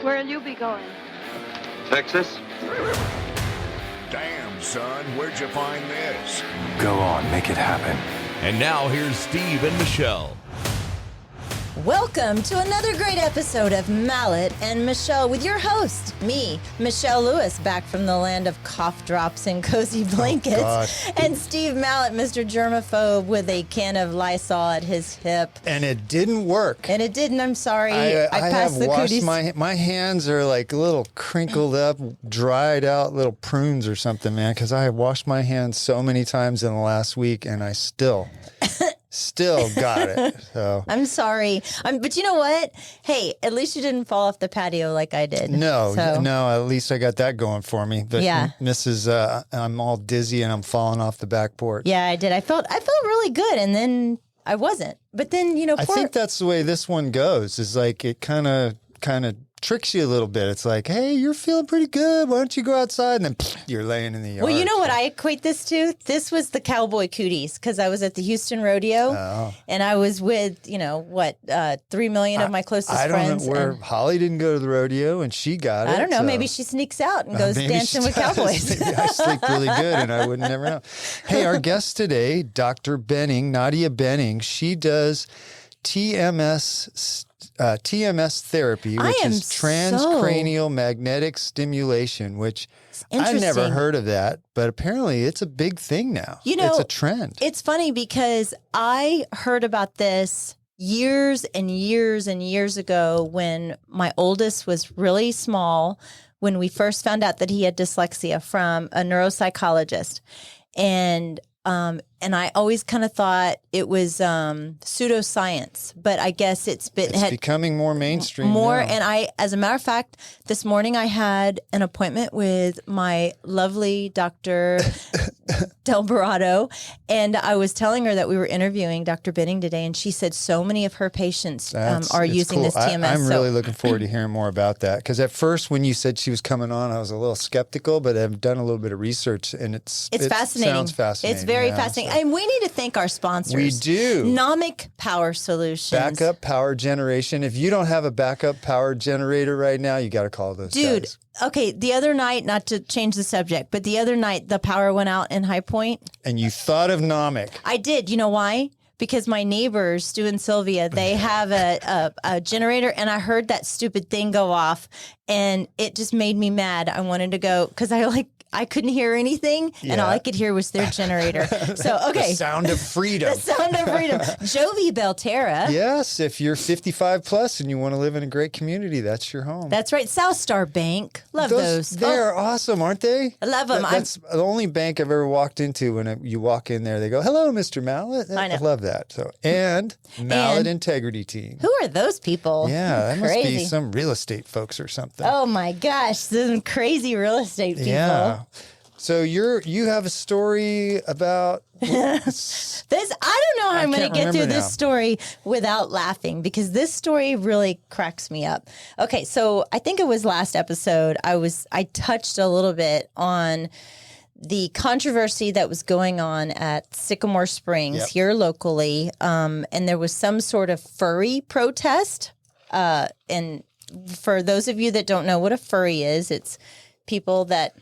Where'll you be going? Texas? Damn, son, where'd you find this? Go on, make it happen. And now here's Steve and Michelle. Welcome to another great episode of Mallet and Michelle with your host, me, Michelle Lewis, back from the land of cough drops and cozy blankets, and Steve Mallet, Mr. Germaphobe, with a can of Lysol at his hip. And it didn't work. And it didn't, I'm sorry. I passed have the washed cooties. my hands are like a little crinkled up, dried out little prunes or something, man, because I have washed my hands so many times in the last week, and I still got it. So I'm sorry. But you know what? Hey, at least you didn't fall off the patio like I did. No, So- at least I got that going for me. But Yeah. I'm all dizzy and I'm falling off the back porch. Yeah, I did. I felt really good, and then I wasn't. But then, I think that's the way this one goes. Is like it kind of tricks you a little bit. It's like, hey, you're feeling pretty good. Why don't you go outside? And then you're laying in the yard. Well, you know what I equate this to? This was the cowboy cooties, because I was at the Houston Rodeo, and I was with, 3 million of my closest friends. I don't know where Holly didn't go to the rodeo, and she got it. I don't know. so- Maybe she sneaks out and goes Maybe dancing she with does. cowboys. Maybe I sleep really good, and I would never know. Hey, our guest today, Dr. Bening, Nadia Bening, she does TMS therapy, which is transcranial magnetic stimulation, which I never heard of that, but apparently it's a big thing now. It's a trend. It's funny because I heard about this years and years and years ago when my oldest was really small, when we first found out that he had dyslexia from a neuropsychologist. And I always kind of thought it was pseudoscience, but I guess it's becoming more mainstream now. And as a matter of fact, this morning I had an appointment with my lovely Dr. Delbarato, and I was telling her that we were interviewing Dr. Bening today, and she said so many of her patients are using cool. this TMS. I'm really looking forward to hearing more about that, because at first when you said she was coming on, I was a little skeptical, but I've done a little bit of research, and it fascinating. Sounds fascinating. It's very fascinating. And we need to thank our sponsors. We do. Nomic Power Solutions. Backup power generation. If you don't have a backup power generator right now, you got to call those guys. Okay, the other night, not to change the subject, but the other night the power went out in High Point. And you thought of Nomic. I did. You know why? Because my neighbors, Stu and Sylvia, they have a generator, and I heard that stupid thing go off, and it just made me mad. I wanted to go, because I couldn't hear anything, and all I could hear was their generator. So, okay. The sound of freedom. The sound of freedom. Jovi Belterra. Yes, if you're 55 plus and you want to live in a great community, that's your home. That's right. South Star Bank. Love those. They're awesome, aren't they? I love them. That's the only bank I've ever walked into. When you walk in there, they go, "Hello, Mr. Mallet." I know. I love that. So, and Mallet Integrity Team. Who are those people? Yeah, that Crazy. must be some real estate folks or something. Oh my gosh, some crazy real estate people. Yeah. So you have a story about this. I don't know how I'm going to get through this story without laughing, because this story really cracks me up. Okay, so I think it was last episode I touched a little bit on the controversy that was going on at Sycamore Springs here locally, and there was some sort of furry protest. And for those of you that don't know what a furry is, it's people that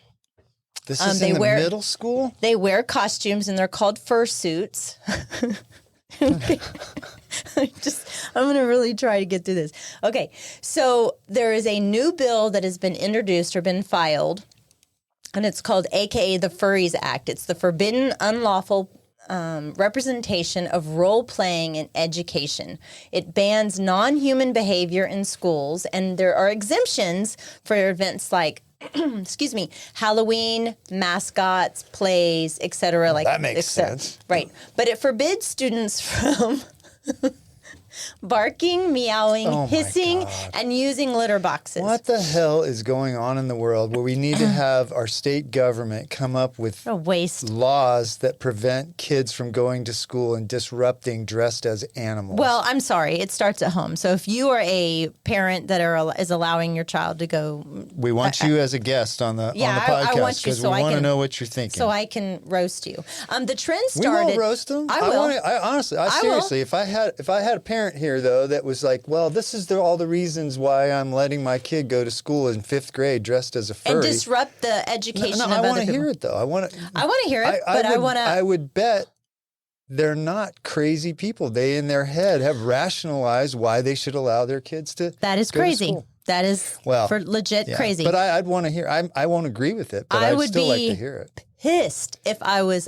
This is in the middle school? They wear costumes, and they're called fursuits. I'm going to really try to get through this. Okay, so there is a new bill that has been introduced or been filed, and it's called AKA the Furries Act. It's the Forbidden Unlawful Representation of Role-Playing in Education. It bans non-human behavior in schools, and there are exemptions for events like Halloween, mascots, plays, etc. That makes sense. Right. But it forbids students from barking, meowing, hissing, and using litter boxes. What the hell is going on in the world where we need to have our state government come up with laws that prevent kids from going to school and disrupting dressed as animals? Well, I'm sorry. It starts at home. So if you are a parent that is allowing your child to go... We want you as a guest on the podcast, because we want to know what you're thinking. So I can roast you. The trend started... We won't roast them. I will. Seriously, if I had a parent parent here, though, that was like, well, this is all the reasons why I'm letting my kid go to school in 5th grade dressed as a furry. And disrupt the education No, of I other want to people. hear it, though. I want to hear it, but I want to. I would bet they're not crazy people. They, in their head, have rationalized why they should allow their kids to That is go to crazy. school. That is for legit crazy. But I'd want to hear. I won't agree with it, but I'd still like to hear it. Pissed if I was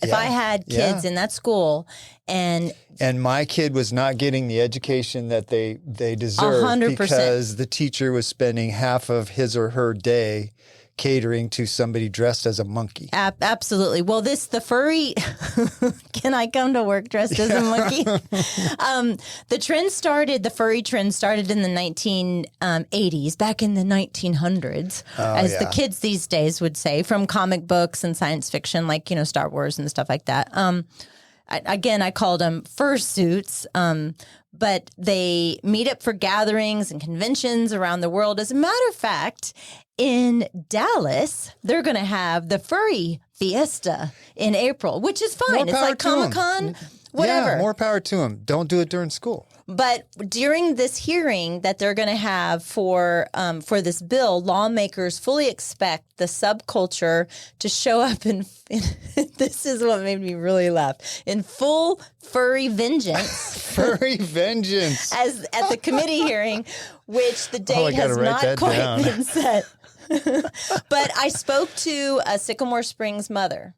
if I had kids in that school and my kid was not getting the education that they deserved 100%. because the teacher was spending half of his or her day catering to somebody dressed as a monkey. Absolutely. Well, the furry, can I come to work dressed as a monkey? The furry trend started in the 1980s, back in the 1900s, as the kids these days would say, from comic books and science fiction, like, Star Wars and stuff like that. I called them fursuits, but they meet up for gatherings and conventions around the world. As a matter of fact, in Dallas, they're going to have the Furry Fiesta in April, which is fine. It's like Comic-Con, whatever. Yeah, more power to them. Don't do it during school. But during this hearing that they're going to have for this bill, lawmakers fully expect the subculture to show up in this is what made me really laugh, in full furry vengeance. Furry vengeance. As at the committee hearing, which the date has not quite been set. But I spoke to a Sycamore Springs mother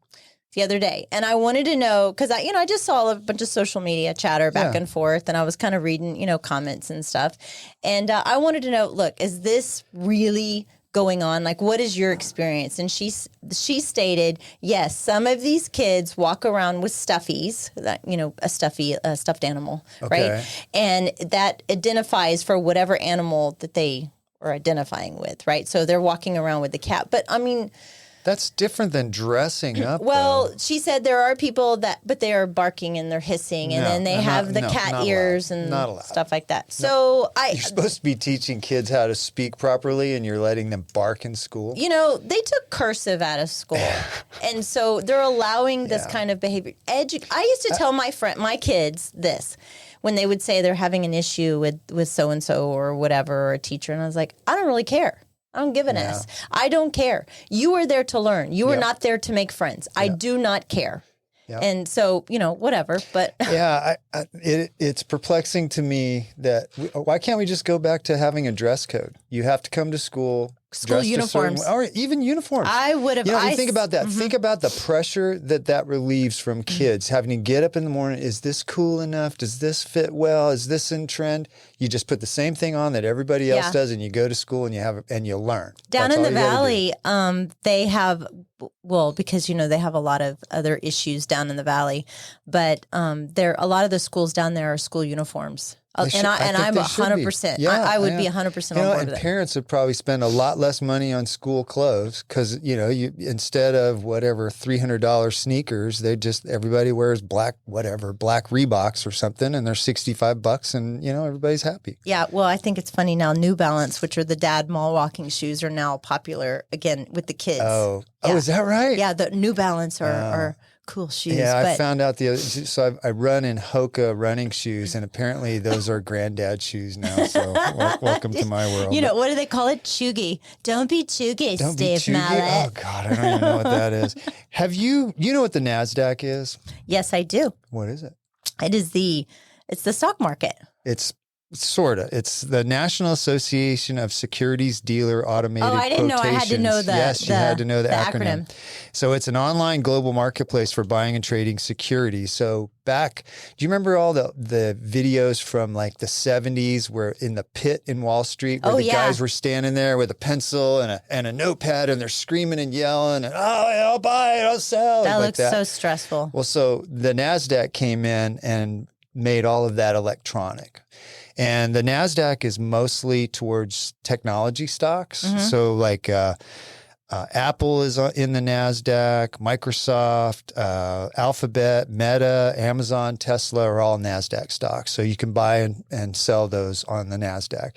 the other day, and I wanted to know, because I just saw a bunch of social media chatter back and forth, and I was kind of reading, comments and stuff, and I wanted to know, look, is this really going on? Like, what is your experience? And she stated, yes, some of these kids walk around with stuffies, a stuffed animal, right? And that identifies for whatever animal that they are identifying with, right? So they're walking around with the cat. But I mean, that's different than dressing up. Well, though. she said there are people but they are barking and they're hissing, and then they have the cat ears and stuff like that. So you're supposed to be teaching kids how to speak properly, and you're letting them bark in school. They took cursive out of school, and so they're allowing this kind of behavior. I used to tell my kids this when they would say they're having an issue with so and so or whatever, or a teacher, and I was like, I don't really care. I don't give an S. I don't care. You are there to learn. You are not there to make friends. I do not care. And so, whatever. But it's perplexing to me that why can't we just go back to having a dress code? You have to come to school uniforms, or even uniforms. I would have. Think about that. Mm-hmm. Think about the pressure that relieves from kids having to get up in the morning. Is this cool enough? Does this fit well? Is this in trend? You just put the same thing on that everybody else does, and you go to school and you learn. Down in the valley, they have. Well, because they have a lot of other issues down in the valley, but a lot of the schools down there are school uniforms. I'm 100%. Yeah, I would be 100% on board with it. Parents would probably spend a lot less money on school clothes because you instead of whatever $300 sneakers, everybody wears black Reeboks or something, and they're $65, and everybody's happy. Yeah, well, I think it's funny now. New Balance, which are the dad mall walking shoes, are now popular again with the kids. Oh, is that right? Yeah, the New Balance are cool shoes. Yeah, I found out so I run in Hoka running shoes, and apparently those are granddad shoes now. So welcome to my world. What do they call it? Chuggy. Don't be chuggy, Don't Steve be chuggy. Mallet. Oh God, I don't even know what that is. Have you know what the NASDAQ is? Yes, I do. What is it? It's the stock market. It's sort of. It's the National Association of Securities Dealer Automated Quotations. Oh, I didn't know I had to know Yes, you had to know the acronym. So it's an online global marketplace for buying and trading securities. So do you remember all the videos from like the 70s where in the pit in Wall Street where guys were standing there with a pencil and a notepad, and they're screaming and yelling and, I'll buy it, I'll sell. That looks so stressful. Well, so the NASDAQ came in and made all of that electronic. And the NASDAQ is mostly towards technology stocks. Mm-hmm. So like Apple is in the NASDAQ, Microsoft, Alphabet, Meta, Amazon, Tesla are all NASDAQ stocks. So you can buy and sell those on the NASDAQ.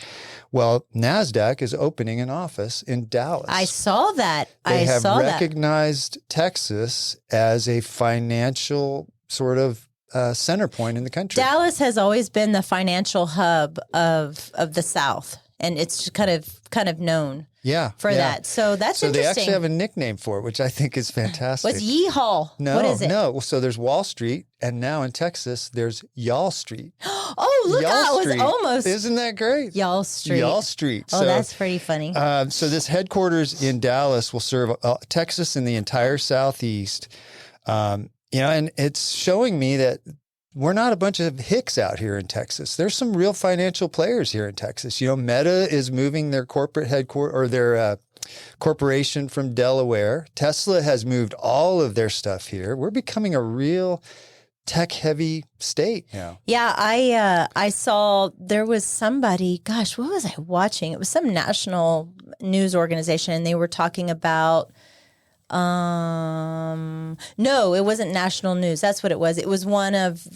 Well, NASDAQ is opening an office in Dallas. I saw that. They have recognized Texas as a financial sort of center point in the country. Dallas has always been the financial hub of the South, and it's kind of known for that. So that's so interesting. they actually have a nickname for it, which I think is fantastic. What's Yeehaw? No, what is it? No. So there's Wall Street, and now in Texas, there's Y'all Street. Oh, look, Y'all it was Street. almost. Isn't that great? Y'all Street. Y'all Street. Oh, that's pretty funny. So this headquarters in Dallas will serve Texas and the entire Southeast. And it's showing me that we're not a bunch of hicks out here in Texas. There's some real financial players here in Texas. Meta is moving their corporate headquarters or their corporation from Delaware. Tesla has moved all of their stuff here. We're becoming a real tech-heavy state now. Yeah, I saw there was somebody. Gosh, what was I watching? It was some national news organization, and they were talking about. No, it wasn't national news. That's what it was. It was one of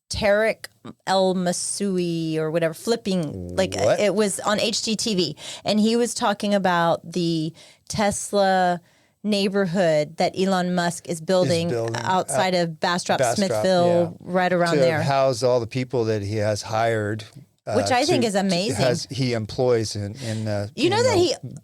Tarek El Masoui or whatever, flipping, it was on HGTV. And he was talking about the Tesla neighborhood that Elon Musk is building outside of Bastrop, Smithville, right around there. To house all the people that he has hired. Which I think is amazing. He employs in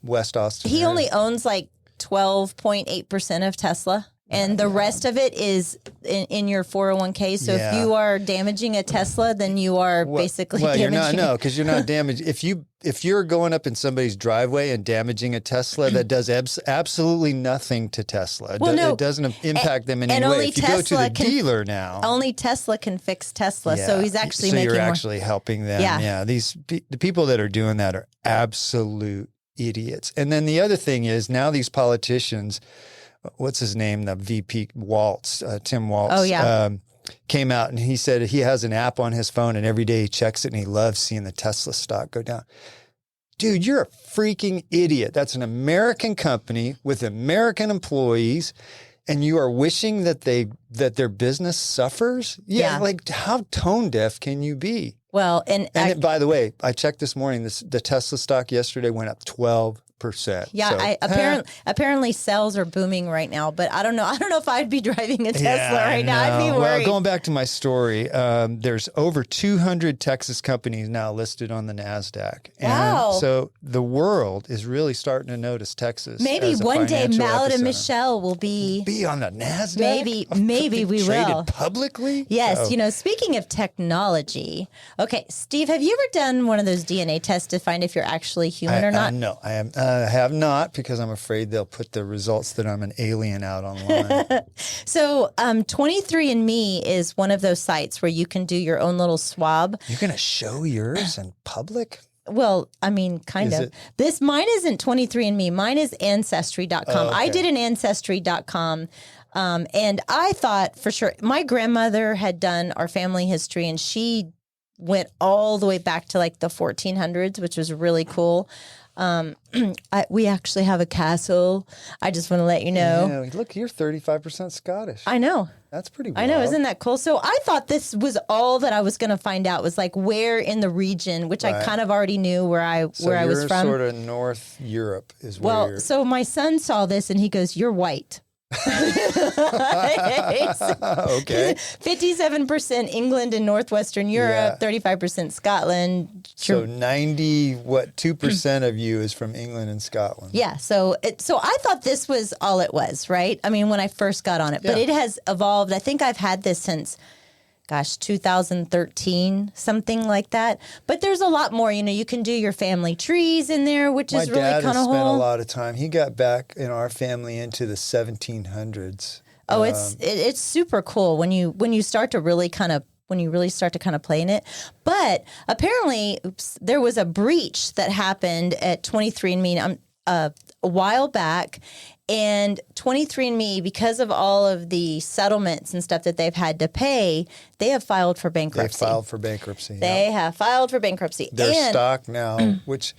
West Austin. He only owns like 12.8% of Tesla. And the rest of it is in your 401k. So if you are damaging a Tesla, then you are basically damaging. Because you're not damaged. If you're going up in somebody's driveway and damaging a Tesla, that does absolutely nothing to Tesla. It doesn't impact them in any way. If you go to the dealer now, only Tesla can fix Tesla. So he's actually making. So you're actually helping them. Yeah. The people that are doing that are absolute idiots. And then the other thing is now these politicians. What's his name? The VP Waltz, Tim Waltz. Oh, yeah. Came out and he said he has an app on his phone and every day he checks it and he loves seeing the Tesla stock go down. Dude, you're a freaking idiot. That's an American company with American employees and you are wishing that their business suffers? Yeah. Like how tone deaf can you be? Well, by the way, I checked this morning, the Tesla stock yesterday went up 12%. Yeah, So, apparently sales are booming right now, but I don't know. I don't know if I'd be driving a Tesla right now. I'd be worried. Well, going back to my story, there's over 200 Texas companies now listed on the NASDAQ. Wow. And so the world is really starting to notice Texas. Maybe as a one day financial Mallet and epicenter. Michelle will be on the NASDAQ? Maybe we will. Traded publicly? Yes. Speaking of technology. Okay, Steve, have you ever done one of those DNA tests to find if you're actually human or not? No, I have not because I'm afraid they'll put the results that I'm an alien out online. So 23andMe is one of those sites where you can do your own little swab. You're going to show yours in public? Well, I mean, kind of. Mine isn't 23andMe. Mine is Ancestry.com. Oh, okay. I did an Ancestry.com. And I thought for sure, my grandmother had done our family history and she went all the way back to like the 1400s, which was really cool. We actually have a castle. I just want to let you know. Yeah, look, you're 35% Scottish. I know. That's pretty wild. I know. Isn't that cool? So I thought this was all that I was going to find out was like where in the region, which I kind of already knew where I was from. Sort of North Europe is where you're. So my son saw this and he goes, "You're white." Okay. 57% England and Northwestern Europe, 35% Scotland. So 2% of you is from England and Scotland. Yeah. So I thought this was all it was, right? I mean, when I first got on it, but it has evolved. I think I've had this since 2013, something like that. But there's a lot more. You can do your family trees in there, which is really kind of cool. My dad has spent a lot of time. He got back in our family into the 1700s. Oh, it's super cool when you start to really kind of play in it. But apparently, there was a breach that happened at 23andMe a while back. And 23andMe, because of all of the settlements and stuff that they've had to pay, they have filed for bankruptcy. They have filed for bankruptcy. Their stock now, which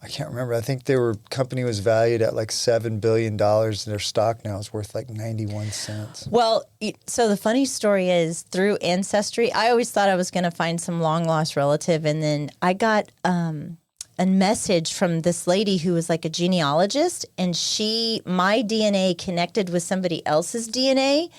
I can't remember. I think company was valued at like $7 billion. Their stock now is worth like 91 cents. Well, so the funny story is through Ancestry, I always thought I was going to find some long lost relative. And then I got a message from this lady who was like a genealogist, and my DNA connected with somebody else's DNA.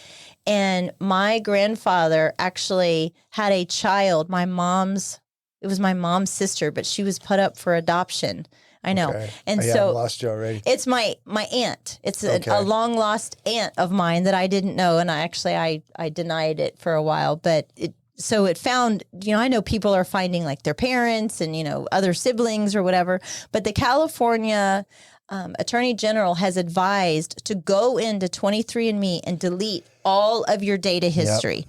And my grandfather actually had a child, it was my mom's sister, but she was put up for adoption. I know. Okay. And Yeah, so I've lost you already. it's my aunt. It's Okay. a long lost aunt of mine that I didn't know. And I denied it for a while, but so it found, I know people are finding like their parents and, other siblings or whatever, but the California Attorney General has advised to go into 23andMe and delete all of your data history.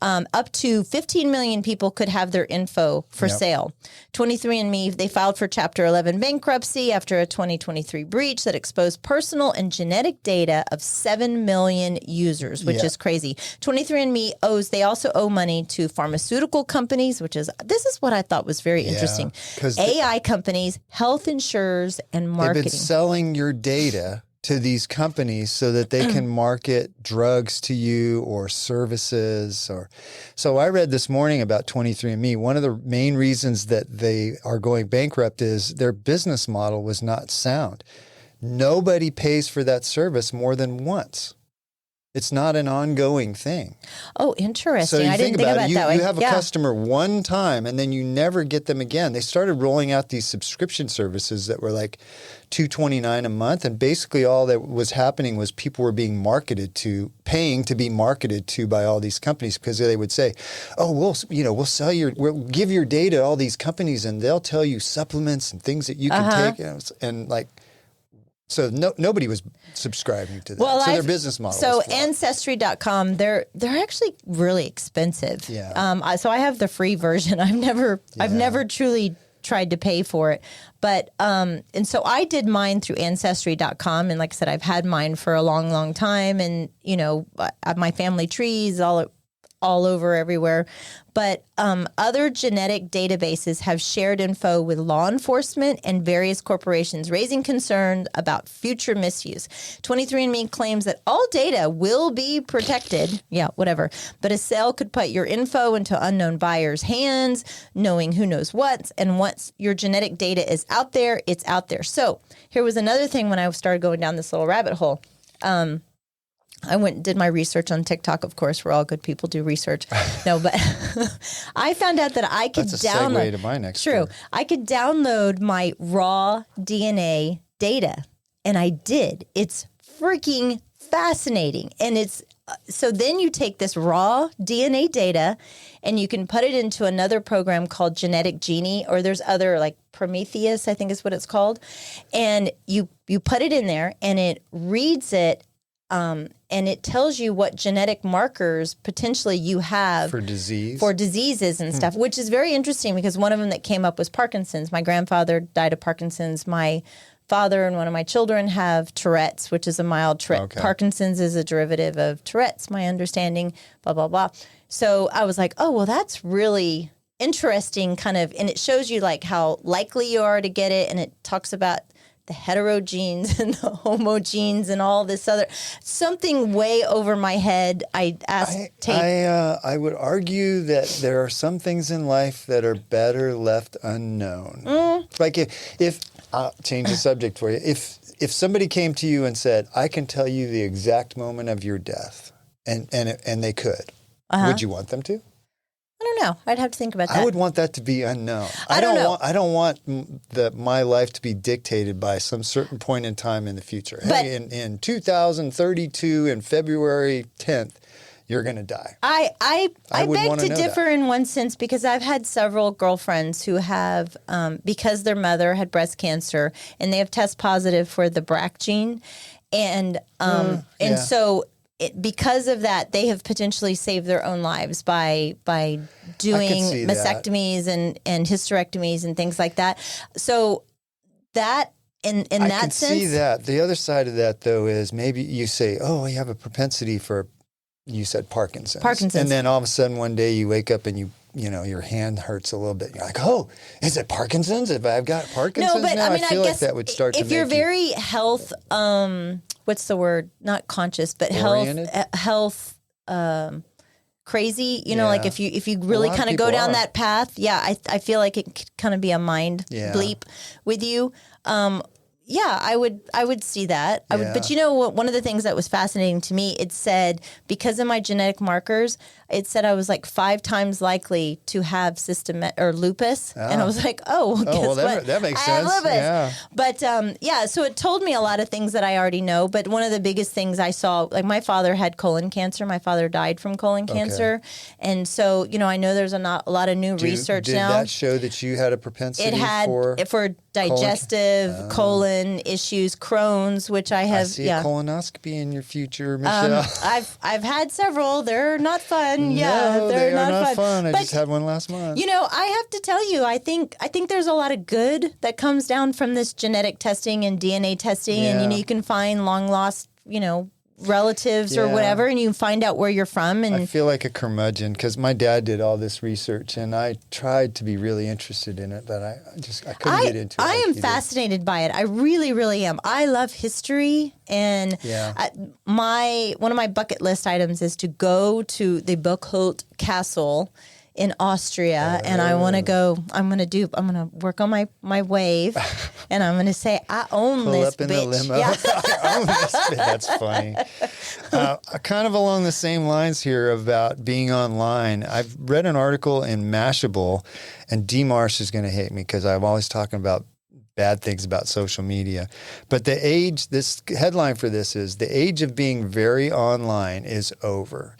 Up to 15 million people could have their info for sale. 23andMe, they filed for Chapter 11 bankruptcy after a 2023 breach that exposed personal and genetic data of 7 million users, which is crazy. 23andMe they also owe money to pharmaceutical companies, this is what I thought was very interesting. AI companies, health insurers, and marketing. They've been selling your data to these companies so that they can market drugs to you or services. So I read this morning about 23andMe. One of the main reasons that they are going bankrupt is their business model was not sound. Nobody pays for that service more than once. It's not an ongoing thing. Oh, interesting. So I didn't think about it that way. You have a customer one time and then you never get them again. They started rolling out these subscription services that were like $229 a month. And basically all that was happening was people were being paying to be marketed to by all these companies because they would say, oh, we'll give your data to all these companies and they'll tell you supplements and things that you can take. And like, so nobody was subscribing to that. Well, so their business model. So was flawed. Ancestry.com, they're actually really expensive. Yeah. So I have the free version. I've never truly tried to pay for it. But and so I did mine through Ancestry.com, and like I said, I've had mine for a long, long time, and my family trees all over everywhere. But other genetic databases have shared info with law enforcement and various corporations, raising concern about future misuse. 23andMe claims that all data will be protected. Yeah, whatever. But a sale could put your info into unknown buyers' hands, knowing who knows what. And once your genetic data is out there, it's out there. So here was another thing when I started going down this little rabbit hole. I went and did my research on TikTok, of course, where all good people do research. No, but I found out that I could That's a download. segue to my next True. story. I could download my raw DNA data, and I did. It's freaking fascinating. And so then you take this raw DNA data and you can put it into another program called Genetic Genie, or there's other like Prometheus, I think is what it's called. And you put it in there and it reads it. And it tells you what genetic markers potentially you have For diseases and stuff, which is very interesting because one of them that came up was Parkinson's. My grandfather died of Parkinson's. My father and one of my children have Tourette's, which is a mild Tourette. Okay. Parkinson's is a derivative of Tourette's, my understanding, blah, blah, blah. So I was like, oh, well, that's really interesting kind of, and it shows you like how likely you are to get it. And it talks about the hetero genes and the homo genes and all this other something way over my head. I asked Tate. I would argue that there are some things in life that are better left unknown. Like if I'll change the subject for you. If somebody came to you and said, "I can tell you the exact moment of your death," and they could, would you want them to? I don't know. I'd have to think about that. I would want that to be unknown. I don't know. I don't want my life to be dictated by some certain point in time in the future. But, hey, in 2032, in February 10th, you're going to die. I would beg wanna to know differ that. in one sense because I've had several girlfriends who have, because their mother had breast cancer and they have test positive for the BRCA gene. And so because of that, they have potentially saved their own lives by doing mastectomies and hysterectomies and things like that. So that in that sense, I can see that. The other side of that, though, is maybe you say, "Oh, you have a propensity for," you said Parkinson's, and then all of a sudden one day you wake up and your hand hurts a little bit. You're like, "Oh, is it Parkinson's? If I've got Parkinson's no, but now, I mean, I feel I like guess that would start to if make you're you very health, what's the word? Not conscious, but oriented? health crazy. Like if you really kind of go down that path, I feel like it could kind of be a mind bleep with you. yeah, I would see that. Yeah. But you know what? One of the things that was fascinating to me, it said because of my genetic markers, it said I was like 5 times likely to have lupus, and I was like, oh, guess well, what? that makes I have sense. lupus. Yeah. But so it told me a lot of things that I already know. But one of the biggest things I saw, like my father had colon cancer. My father died from colon cancer, and so I know there's a lot of new research now. Did that show that you had a propensity it had for digestive colon issues, Crohn's, which I have. I see a colonoscopy in your future, Michelle. I've had several. They're not fun. No, they're they are not fun. fun. I But, just had one last month. I have to tell you, I think there's a lot of good that comes down from this genetic testing and DNA testing, and you can find long lost, relatives or whatever, and you find out where you're from. And I feel like a curmudgeon because my dad did all this research, and I tried to be really interested in it, but I couldn't get into it. I am fascinated by it. I really, really am. I love history, and one of my bucket list items is to go to the Burgholt Castle in Austria, and I want to go. I'm going to work on my wave, and I'm going to say, I own Pull this up in bitch. the limo. Yeah. I own this bitch. That's funny. Kind of along the same lines here about being online. I've read an article in Mashable, and D. Marsh is going to hate me because I'm always talking about bad things about social media. But this headline for this is, the age of being very online is over.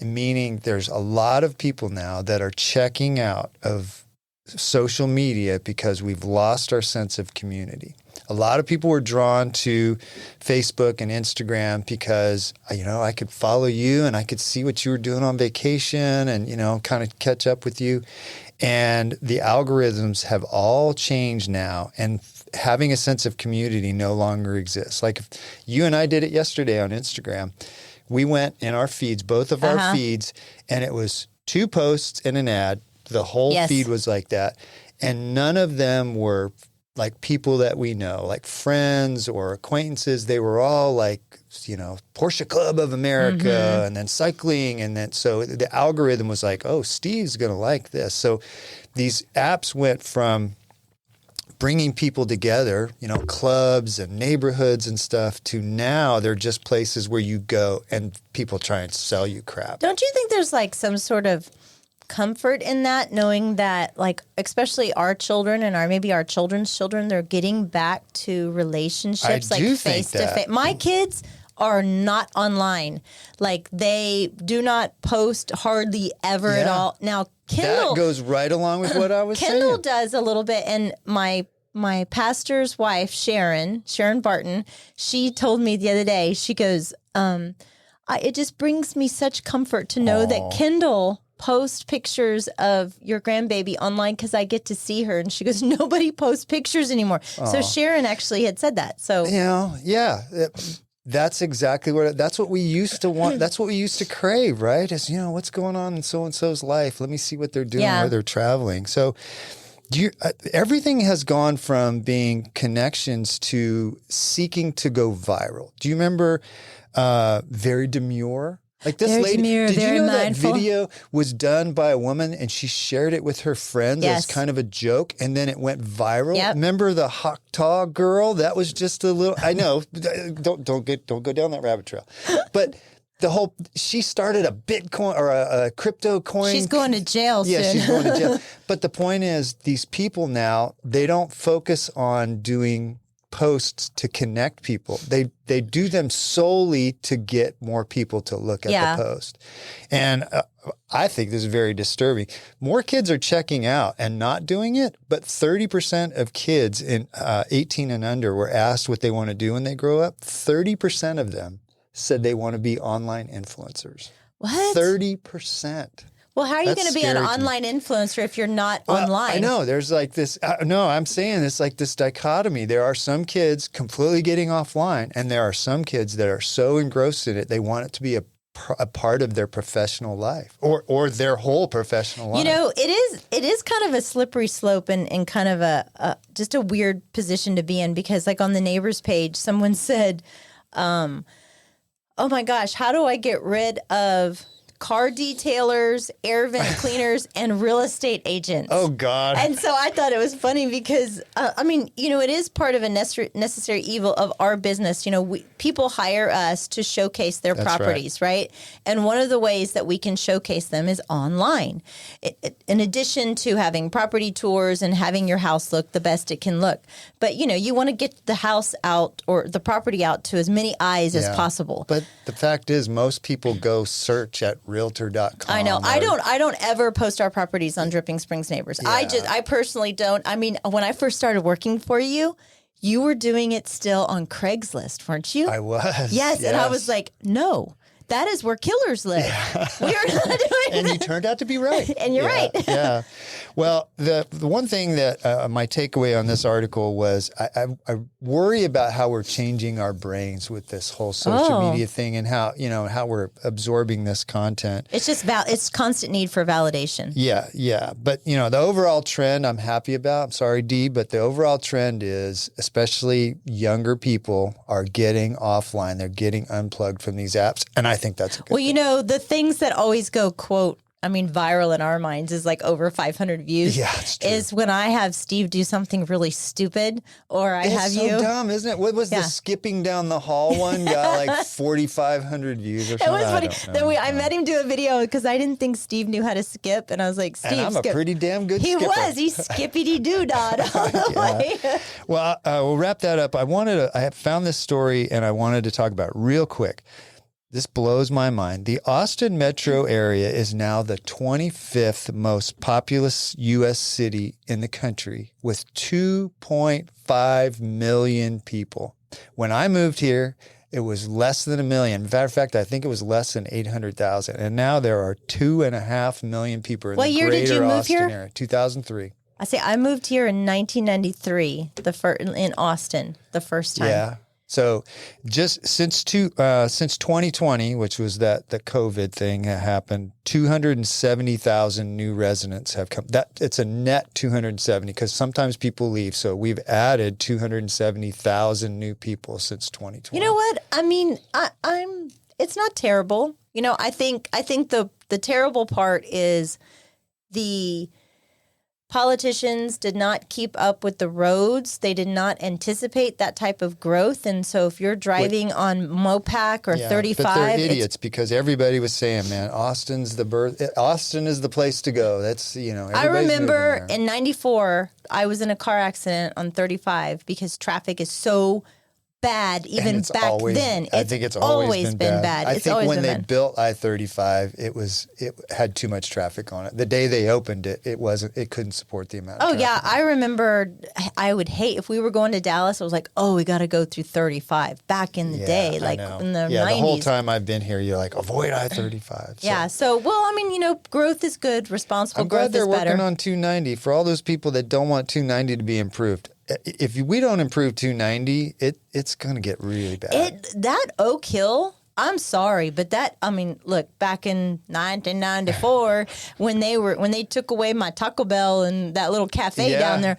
Meaning there's a lot of people now that are checking out of social media because we've lost our sense of community. A lot of people were drawn to Facebook and Instagram because, I could follow you and I could see what you were doing on vacation and, kind of catch up with you. And the algorithms have all changed now, and having a sense of community no longer exists. Like if you and I did it yesterday on Instagram. We went in our feeds, both of our feeds, and it was 2 posts and an ad. The whole feed was like that. And none of them were like people that we know, like friends or acquaintances. They were all like, Porsche Club of America and then cycling. And then so the algorithm was like, oh, Steve's going to like this. So these apps went from bringing people together, clubs and neighborhoods and stuff, to now they're just places where you go and people try and sell you crap. Don't you think there's like some sort of comfort in that, knowing that like, especially our children and maybe our children's children, they're getting back to relationships like face to face. My kids are not online. Like they do not post hardly ever at all. Now, Kendall, that goes right along with what I was saying. Kendall does a little bit, and my pastor's wife, Sharon Barton, she told me the other day, she goes, it just brings me such comfort to know that Kendall posts pictures of your grandbaby online because I get to see her. And she goes, nobody posts pictures anymore. So Sharon actually had said that. So, that's exactly that's what we used to want. That's what we used to crave, right? Is, what's going on in so-and-so's life? Let me see what they're doing, where they're traveling. So everything has gone from being connections to seeking to go viral. Do you remember Very Demure? Like this Very lady, demure, did you very know mindful. that video was done by a woman and she shared it with her friends as kind of a joke, and then it went viral? Yep. Remember the Choctaw girl? That was just a little, I know, don't go down that rabbit trail. But she started a Bitcoin or a crypto coin. She's going to jail soon. Yeah, she's going to jail. But the point is, these people now, they don't focus on doing posts to connect people. They do them solely to get more people to look at the post. And I think this is very disturbing. More kids are checking out and not doing it, but 30% of kids in 18 and under were asked what they want to do when they grow up. 30% of them said they want to be online influencers. What? 30%. Well, how are you going to be an online influencer if you're not online? I know. There's like this. No, I'm saying it's like this dichotomy. There are some kids completely getting offline, and there are some kids that are so engrossed in it, they want it to be a part of their professional life or their whole professional life. It is kind of a slippery slope and kind of a just a weird position to be in, because like on the neighbors page, someone said, oh my gosh, how do I get rid of car detailers, air vent cleaners, and real estate agents. Oh, God. And so I thought it was funny because, it is part of a necessary evil of our business. People hire us to showcase their properties, right? And one of the ways that we can showcase them is online. In addition to having property tours and having your house look the best it can look. But, you want to get the house out or the property out to as many eyes as possible. But the fact is, most people go search at realtor.com. I know. I don't ever post our properties on Dripping Springs Neighbors. Yeah. I personally don't. I mean, when I first started working for you, you were doing it still on Craigslist, weren't you? I was. Yes. And I was like, no. That is where killers live. We are not doing And that. you turned out to be right. And you're right. Yeah. Well, the one thing that my takeaway on this article was I worry about how we're changing our brains with this whole social media thing and how we're absorbing this content. It's just it's constant need for validation. Yeah. But, the overall trend I'm happy about. I'm sorry, Dee, but the overall trend is especially younger people are getting offline. They're getting unplugged from these apps. And I think that's a good thing. The things that always go, quote, viral in our minds is like over 500 views. Yeah, it's true. Is when I have Steve do something really stupid, or It's so dumb, isn't it? What was the skipping down the hall one? Got like 4,500 views or something. It was funny. I met him do a video because I didn't think Steve knew how to skip, and I was like, Steve, and I'm skip. a pretty damn good He skipper. was. He skippity doo dah all the way. Well, we'll wrap that up. I found this story and I wanted to talk about it real quick. This blows my mind. The Austin metro area is now the 25th most populous U.S. city in the country with 2.5 million people. When I moved here, it was less than 1 million. Matter of fact, I think it was less than 800,000. And now there are 2.5 million people in What the year did greater you move Austin here? area. 2003. I moved here in 1993, in Austin, the first time. Yeah. So just since 2020, which was the COVID thing that happened, 270,000 new residents have come. It's a net 270 because sometimes people leave. So we've added 270,000 new people since 2020. You know what? It's not terrible. I think the terrible part is the politicians did not keep up with the roads. They did not anticipate that type of growth. And so if you're driving on Mopac or 35... But they're idiots because everybody was saying, man, Austin is the place to go. That's, I remember in 94, I was in a car accident on 35 because traffic is so bad even back then. I think it's always been bad. I think when they built I-35, it had too much traffic on it. The day they opened it, it couldn't support the amount of traffic. Yeah, I remember I would hate if we were going to Dallas, I was like, we got to go through 35 back in the day, like in the 90s. The whole time I've been here, you're like, avoid I-35. Growth is good, responsible growth is better. I'm glad they're working on 290. For all those people that don't want 290 to be improved, if we don't improve 290, it's going to get really bad. That Oak Hill, I'm sorry, but look, back in 1994 when they took away my Taco Bell and that little cafe down there,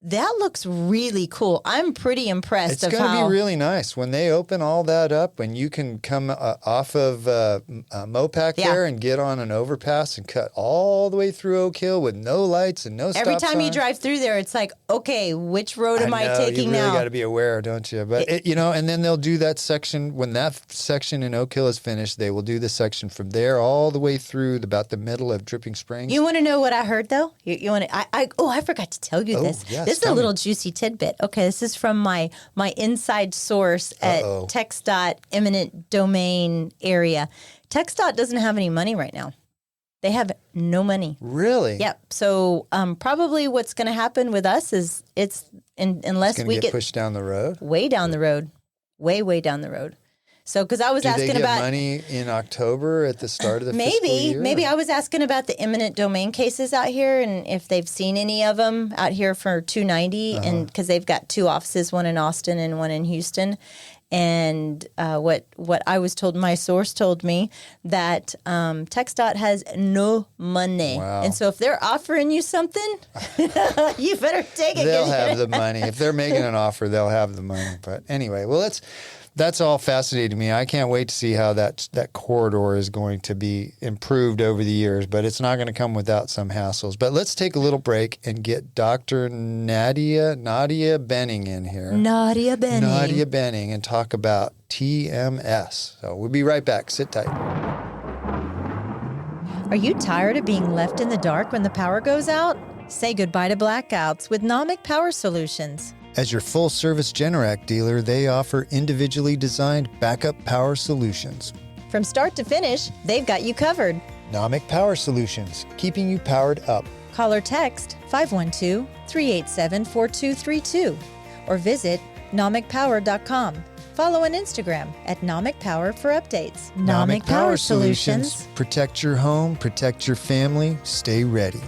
that looks really cool. I'm pretty impressed. It's going to be really nice when they open all that up and you can come off of Mopac there and get on an overpass and cut all the way through Oak Hill with no lights and no stop Every time you signs. drive through there, it's like, okay, which road am I taking now? You really got to be aware, don't you? But and then they'll do that section when that section in Oak Hill is finished. They will do the section from there all the way through about the middle of Dripping Springs. You want to know what I heard though? You want to? I forgot to tell you this. Yes, this is a little juicy tidbit. Okay, this is from my inside source at TxDOT eminent domain area. TxDOT doesn't have any money right now. They have no money. Really? Yep. So probably what's going to happen with us is unless we get pushed down the road, way down the road, way down the road. So, because I was asking about money in October at the start of the fiscal year? Maybe I was asking about the eminent domain cases out here and if they've seen any of them out here for 290, and because they've got two offices, one in Austin and one in Houston. And what I was told, my source told me that TxDOT has no money. Wow. And so if they're offering you something, you better take it. They'll have the money. If they're making an offer, they'll have the money. But anyway, well, that's all fascinating to me. I can't wait to see how that corridor is going to be improved over the years, but it's not going to come without some hassles. But let's take a little break and get Dr. Nadia Bening in here. Nadia Bening, and talk about TMS. So we'll be right back. Sit tight. Are you tired of being left in the dark when the power goes out? Say goodbye to blackouts with Nomic Power Solutions. As your full-service Generac dealer, they offer individually designed backup power solutions. From start to finish, they've got you covered. Nomic Power Solutions, keeping you powered up. Call or text 512-387-4232 or visit nomicpower.com. Follow on Instagram at Nomic Power for updates. Nomic Power Solutions. Protect your home, protect your family, stay ready.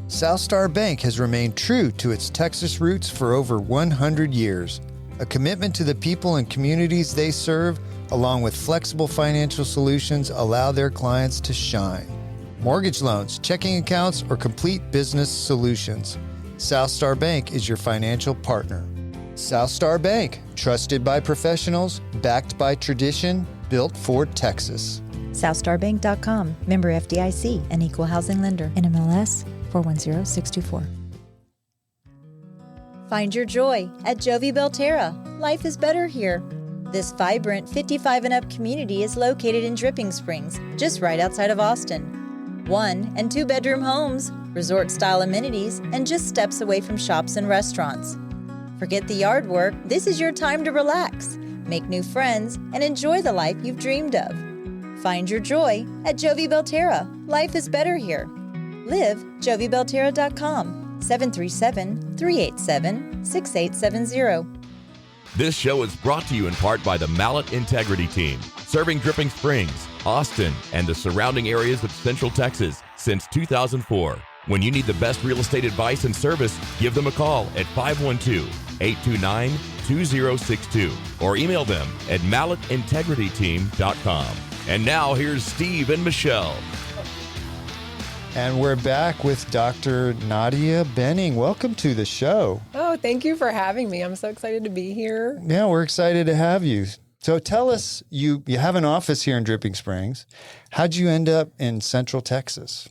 Southstar Bank has remained true to its Texas roots for over 100 years. A commitment to the people and communities they serve, along with flexible financial solutions, allow their clients to shine. Mortgage loans, checking accounts, or complete business solutions. Southstar Bank is your financial partner. Southstar Bank, trusted by professionals, backed by tradition, built for Texas. SouthstarBank.com. Member FDIC, an equal housing lender. NMLS 410624. Find your joy at Jovi Belterra. Life is better here. This vibrant 55 and up community is located in Dripping Springs, just right outside of Austin. 1 and 2 bedroom homes, resort style amenities, and just steps away from shops and restaurants. Forget the yard work. This is your time to relax, make new friends, and enjoy the life you've dreamed of. Find your joy at Jovi Belterra. Life is better here. Live JoviBelterra.com, 737-387-6870. This show is brought to you in part by the Mallet Integrity Team, serving Dripping Springs, Austin, and the surrounding areas of Central Texas since 2004. When you need the best real estate advice and service, give them a call at 512-829-2062 or email them at malletintegrityteam.com. And now here's Steve and Michelle. And we're back with Dr. Nadia Bening. Welcome to the show. Oh, thank you for having me. I'm so excited to be here. Yeah, we're excited to have you. So tell us, you have an office here in Dripping Springs. How'd you end up in Central Texas?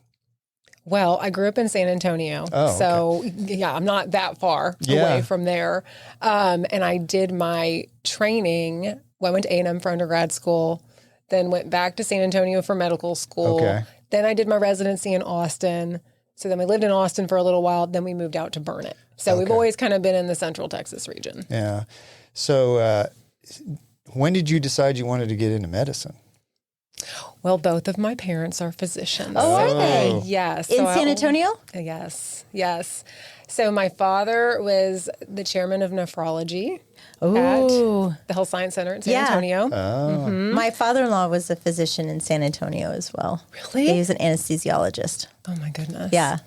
Well, I grew up in San Antonio. So, yeah, I'm not that far away from there. And I did my training. Well, I went to A&M for undergrad school, then went back to San Antonio for medical school. Okay. Then I did my residency in Austin. So then we lived in Austin for a little while. Then we moved out to Burnett. So we've always kind of been in the Central Texas region. Yeah. So when did you decide you wanted to get into medicine? Well, both of my parents are physicians. Oh, are they? Yes. In San Antonio? Yes. So my father was the chairman of nephrology at the Health Science Center in San Antonio. Oh. My father-in-law was a physician in San Antonio as well. Really? He was an anesthesiologist. Oh, my goodness. Yeah.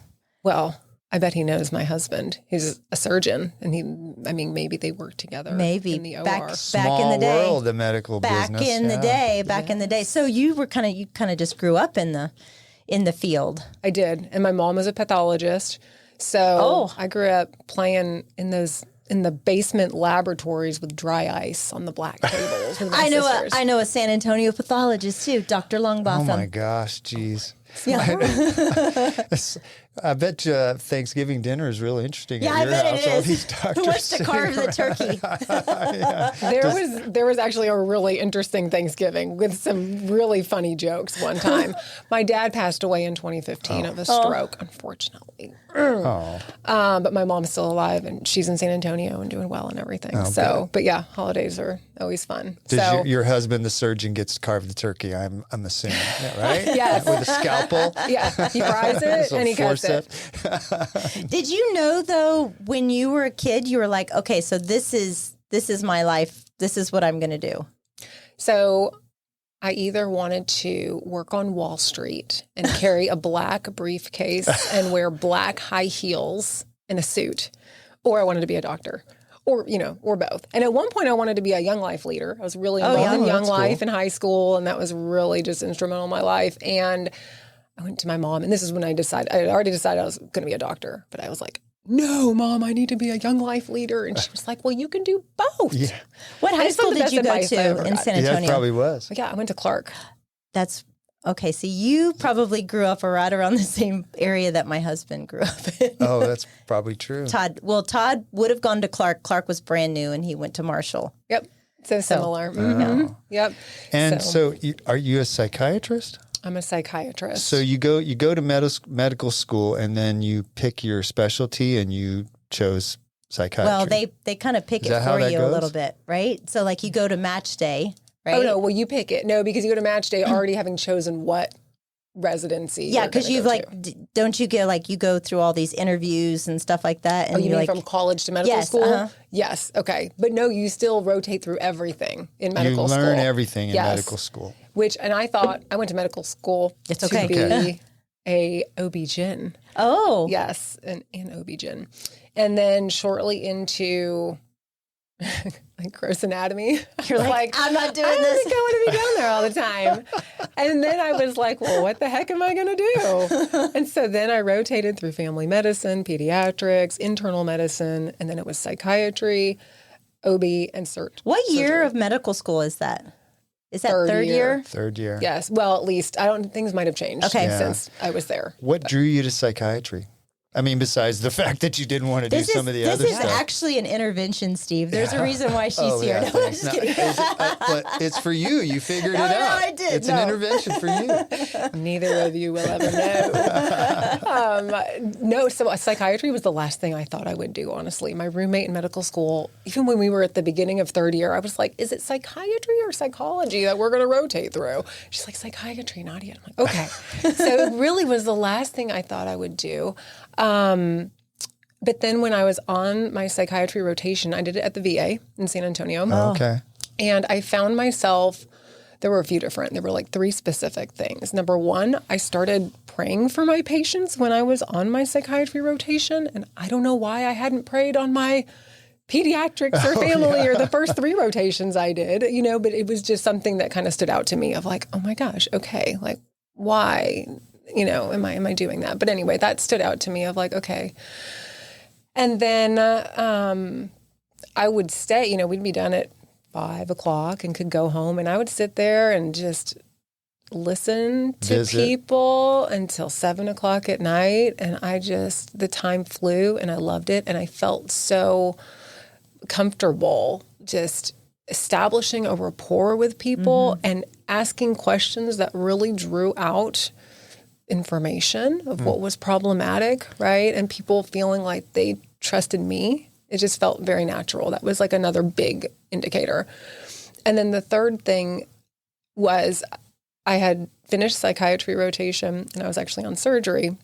Well, I bet he knows my husband. He's a surgeon, and maybe they work together. Maybe in the OR. back Small in the day. world, the medical business. Back in the day. So you kind of just grew up in the field. I did, and my mom was a pathologist. So I grew up playing in the basement laboratories with dry ice on the black tables. With my sisters. I know a San Antonio pathologist too, Dr. Longbotham. Oh my gosh, geez. Yeah. I bet Thanksgiving dinner is really interesting. Yeah, at your I bet house. it All is. these doctors Who wants to carve the turkey? There was actually a really interesting Thanksgiving with some really funny jokes one time. My dad passed away in 2015 of a stroke, unfortunately. But my mom's still alive, and she's in San Antonio and doing well and everything. But yeah, holidays are always fun. Does your husband, the surgeon, gets to carve the turkey? I'm assuming, right? Yes. With a scalpel. Yeah, he fries it and he cuts it. Did you know though, when you were a kid, you were like, okay, so this is my life. This is what I'm going to do. So I either wanted to work on Wall Street and carry a black briefcase and wear black high heels and a suit, or I wanted to be a doctor. Or both. And at one point, I wanted to be a Young Life leader. I was really involved in Young Life in high school, and that was really just instrumental in my life. And I went to my mom, and this is when I had already decided I was going to be a doctor. But I was like, no, Mom, I need to be a young life leader. And she was like, well, you can do both. Yeah. What high It's not school the did best you go advice I to ever in got. San Yeah, Antonio? it probably was. Yeah, I went to Clark. That's okay. So you probably grew up right around the same area that my husband grew up in. Oh, that's probably true. Todd would have gone to Clark. Clark was brand new, and he went to Marshall. Yep. So similar. Mhm. Yep. And so are you a psychiatrist? I'm a psychiatrist. So you go to medical school, and then you pick your specialty, and you chose psychiatry. Well, they kind of pick Is it that how for that you a goes? little bit, right? So like you go to match day, right? Oh, no. Well, you pick it. No, because you go to match day already having chosen what residency. Yeah, because because you've don't you get you go through all these interviews and stuff like that? And Oh, you you're mean like, from college to medical Yes, school? uh-huh. Yes. Okay. But no, you still rotate through everything in medical school. You learn everything in Yes. medical school. And I thought I went to medical school It's okay. to be a OB-GYN. oh, Yes, an OB-GYN. And then shortly into like gross anatomy, You're like, I'm not doing I don't this. think I want to be down there all the time. And then I was like, well, what the heck am I going to do? And so then I rotated through family medicine, pediatrics, internal medicine, and then it was psychiatry, OB, and What year surgery. of medical school is that? Is that Third third year. year? Third year. Yes. Well, at least things might have changed Okay. Yeah. since I was there. What drew you to psychiatry? I mean, besides the fact that you didn't want to do some of the other This is stuff. actually an intervention, Steve. There's a reason why she's Oh, here. yeah, No, I'm thanks. just No, kidding. but it's for you. You figured No, it no, out. I did. It's No. an intervention for you. Neither of you will ever know. No, so psychiatry was the last thing I thought I would do, honestly. My roommate in medical school, even when we were at the beginning of third year, I was like, is it psychiatry or psychology that we're going to rotate through? She's like, psychiatry, Nadia. I'm like, okay. So it really was the last thing I thought I would do. But then when I was on my psychiatry rotation, I did it at the VA in San Antonio. Okay. And I found myself, there were like 3 specific things. Number one, I started praying for my patients when I was on my psychiatry rotation. And I don't know why I hadn't prayed on my pediatrics or family or the first 3 rotations I did, but it was just something that kind of stood out to me of like, oh my gosh, okay, like why, am I doing that? But anyway, that stood out to me of like, okay. And then I would stay, we'd be done at 5:00 and could go home, and I would sit there and just listen to Visit. people until 7:00 at night. And the time flew and I loved it. And I felt so comfortable just establishing a rapport with people and asking questions that really drew out information of what was problematic, right? And people feeling like they trusted me. It just felt very natural. That was like another big indicator. And then the third thing was I had finished psychiatry rotation and I was actually on surgery.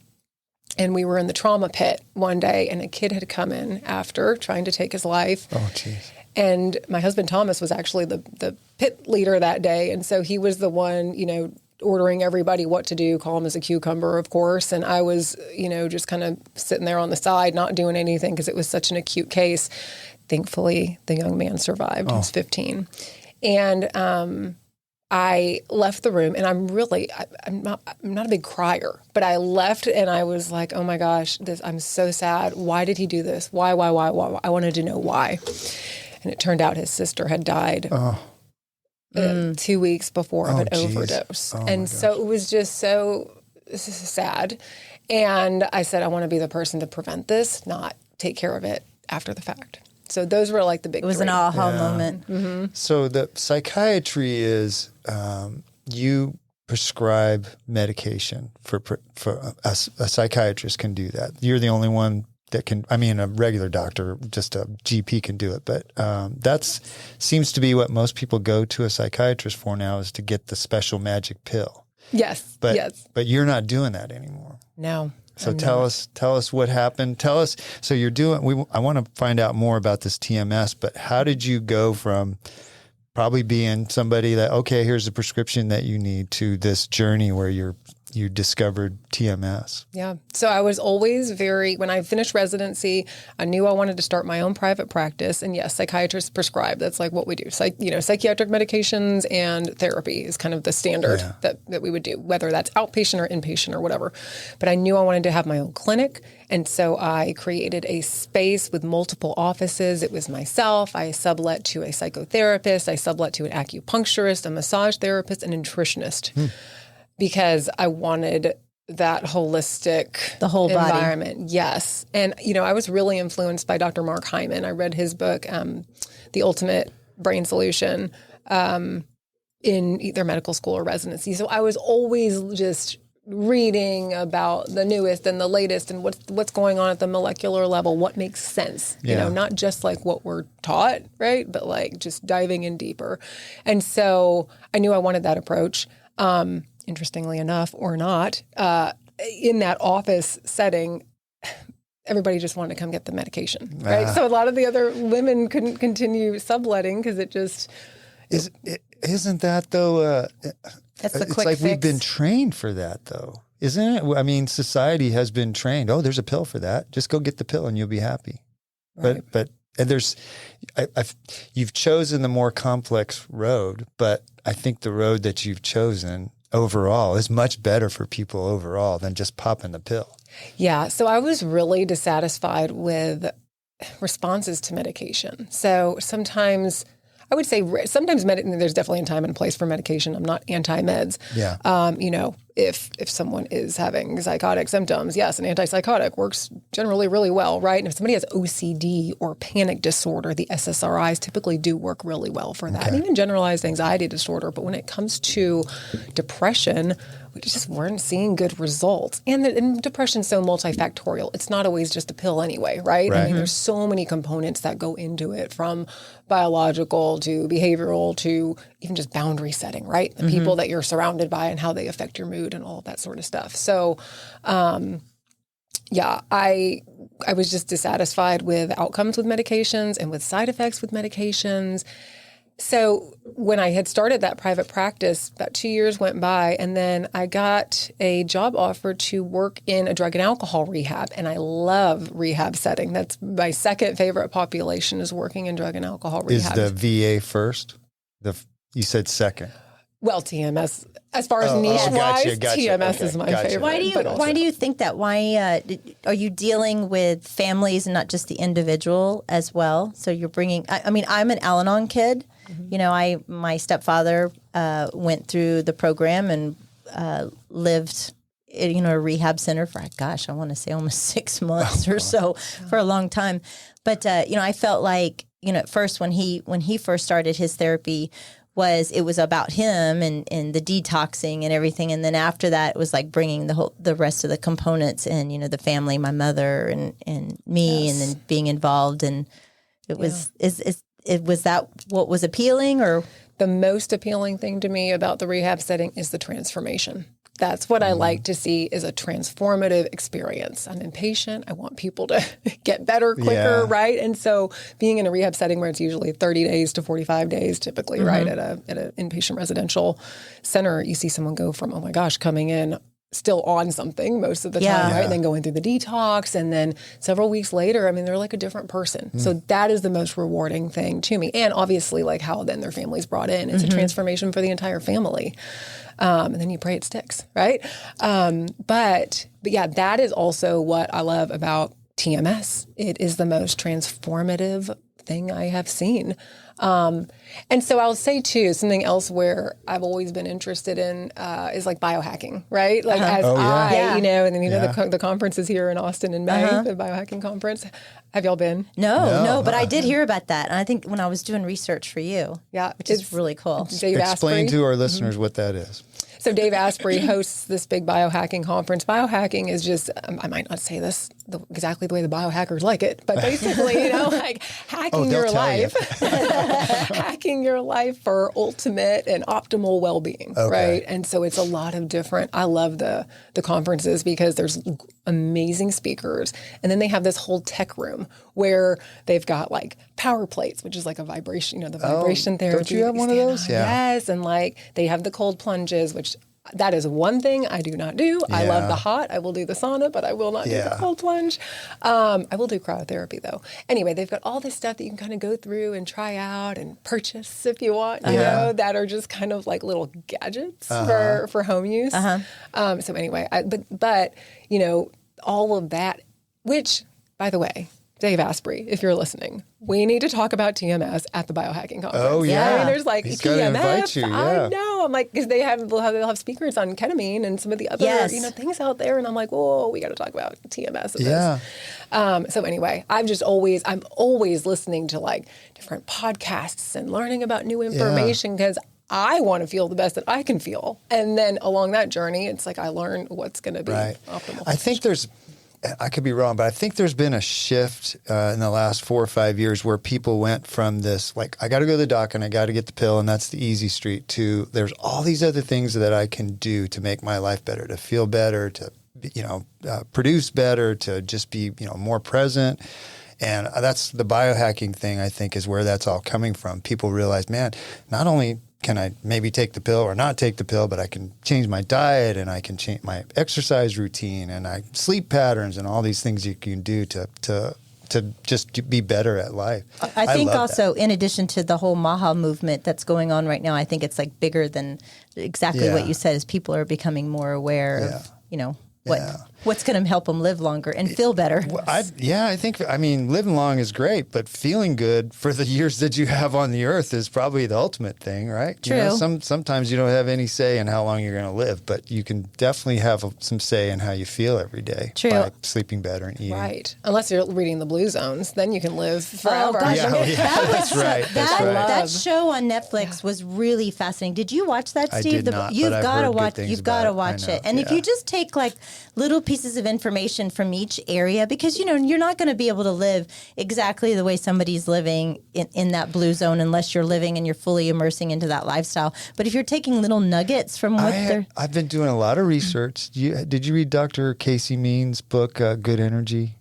And we were in the trauma pit one day and a kid had come in after trying to take his life. Oh, jeez. And my husband, Thomas, was actually the pit leader that day. And so he was the one, ordering everybody what to do, calm as a cucumber, of course. And I was, just kind of sitting there on the side, not doing anything because it was such an acute case. Thankfully, the young man survived. He was 15. And I left the room, and I'm not a big crier, but I left and I was like, oh my gosh, I'm so sad. Why did he do this? Why? I wanted to know why. And it turned out his sister had died 2 weeks before of an overdose. And so it was just so sad. And I said, I want to be the person to prevent this, not take care of it after the fact. So those were like the big 3. It was an aha moment. Mm-hmm. So the psychiatry is you prescribe medication for a psychiatrist can do that. You're the only one that can. I mean, a regular doctor, just a GP can do it. But that's seems to be what most people go to a psychiatrist for now is to get the special magic pill. Yes. But you're not doing that anymore. No. So tell us what happened. Tell us. So you're doing. I want to find out more about this TMS. But how did you go from probably being somebody that here's the prescription that you need to this journey where you're you discovered TMS. Yeah. So I was always when I finished residency, I knew I wanted to start my own private practice. And yes, psychiatrists prescribe. That's like what we do. Psychiatric medications and therapy is kind of the standard that we would do, whether that's outpatient or inpatient or whatever. But I knew I wanted to have my own clinic. And so I created a space with multiple offices. It was myself. I sublet to a psychotherapist. I sublet to an acupuncturist, a massage therapist, and a nutritionist. Because I wanted that holistic the whole environment. body. Yes. And, I was really influenced by Dr. Mark Hyman. I read his book, The Ultimate Brain Solution, in either medical school or residency. So I was always just reading about the newest and the latest and what's going on at the molecular level, what makes sense, not just like what we're taught, right? But like just diving in deeper. And so I knew I wanted that approach. Interestingly enough, or not, in that office setting, everybody just wanted to come get the medication, right? So a lot of the other women couldn't continue subletting because it just... Isn't that, though... that's the it's quick like fix. We've been trained for that, though, isn't it? I mean, society has been trained. Oh, there's a pill for that. Just go get the pill and you'll be happy. Right. But and you've chosen the more complex road, but I think the road that you've chosen overall is much better for people overall than just popping the pill. Yeah. So I was really dissatisfied with responses to medication. So sometimes I would say there's definitely a time and place for medication. I'm not anti-meds. Yeah. If someone is having psychotic symptoms, yes, an antipsychotic works generally really well, right? And if somebody has OCD or panic disorder, the SSRIs typically do work really well for that. Okay. And even generalized anxiety disorder. But when it comes to depression, we just weren't seeing good results. And depression's so multifactorial. It's not always just a pill anyway, right? I mean, there's so many components that go into it, from biological to behavioral to even just boundary setting, right? The people that you're surrounded by and how they affect your mood and all of that sort of stuff. So, I was just dissatisfied with outcomes with medications and with side effects with medications. So when I had started that private practice, about 2 years went by, and then I got a job offer to work in a drug and alcohol rehab. And I love rehab setting. That's my second favorite population, is working in drug and alcohol rehab. Is the VA first? You said second. Well, TMS, as far as niche-wise, TMS is my favorite. Why do you think that? Why are you dealing with families and not just the individual as well? So you're bringing. I'm an Al-Anon kid. Mm-hmm. My stepfather went through the program and lived in a rehab center for, I want to say almost 6 months or so, for a long time. But I felt like at first when he first started his therapy, it was about him and the detoxing and everything. And then after that, it was like bringing the rest of the components in, the family, my mother and me, and then being involved. And it was, was that what was appealing? Or the most appealing thing to me about the rehab setting is the transformation. That's what I like to see, is a transformative experience. I'm impatient. I want people to get better quicker, right? And so being in a rehab setting where it's usually 30 days to 45 days typically, right, at an inpatient residential center, you see someone go from, oh my gosh, coming in still on something most of the time, right? And then going through the detox, and then several weeks later, they're like a different person. So that is the most rewarding thing to me. And obviously, like how then their family's brought in. It's a transformation for the entire family. And then you pray it sticks, right? But that is also what I love about TMS. It is the most transformative thing I have seen. And so I'll say too, something else where I've always been interested in is like biohacking, right? Like and then the conference is here in Austin in May, the biohacking conference. Have y'all been? No, but I did hear about that. And I think when I was doing research for you, which is really cool. Explain to our listeners what that is. So Dave Asprey hosts this big biohacking conference. Biohacking is just, I might not say this exactly the way the biohackers like it, but basically, like hacking your life, hacking your life for ultimate and optimal well-being, right? And so it's a lot of different, I love the conferences because there's amazing speakers. And then they have this whole tech room where they've got like power plates, which is like a vibration, the vibration therapy. Don't you have one of those? Yes. And like they have the cold plunges, which That is one thing I do not do. I love the hot. I will do the sauna, but I will not do the cold plunge. I will do cryotherapy though. Anyway, they've got all this stuff that you can kind of go through and try out and purchase if you want, you know, that are just kind of like little gadgets for home use. So anyway, but you know, all of that, which by the way, Dave Asprey, if you're listening, we need to talk about TMS at the biohacking conference. Oh yeah, I mean, there's like He's TMS. Invite you, I know. I'm like, because they'll have speakers on ketamine and some of the other you know things out there, and I'm like, whoa, we got to talk about TMS. So anyway, I'm always listening to like different podcasts and learning about new information because I want to feel the best that I can feel, and then along that journey, it's like I learn what's going to be optimal. I think I could be wrong, but I think there's been a shift in the last 4 or 5 years where people went from this, like, I got to go to the doc and I got to get the pill and that's the easy street, to there's all these other things that I can do to make my life better, to feel better, to, you know, produce better, to just be, you know, more present. And that's the biohacking thing, I think, is where that's all coming from. People realize, man, not only can I maybe take the pill or not take the pill, but I can change my diet and I can change my exercise routine and sleep patterns and all these things you can do to just be better at life. I think also, in addition to the whole Maha movement that's going on right now, I think it's like bigger than exactly what you said, is people are becoming more aware of, you know, what's going to help them live longer and feel better. I think, I mean, living long is great, but feeling good for the years that you have on the earth is probably the ultimate thing, right? True. You know, sometimes you don't have any say in how long you're going to live, but you can definitely have some say in how you feel every day. True. By sleeping better and eating. Right. Unless you're reading the Blue Zones, then you can live forever. Oh, gosh. That's right. That show on Netflix was really fascinating. Did you watch that, Steve? I did not, you've but I've got to heard watch. good things You've got to about it. watch it. And if you just take like little pieces of information from each area, because, you know, you're not going to be able to live exactly the way somebody's living in that blue zone unless you're living and you're fully immersing into that lifestyle. But if you're taking little nuggets from what I've been doing a lot of research. Did you read Dr. Casey Means' book, Good Energy?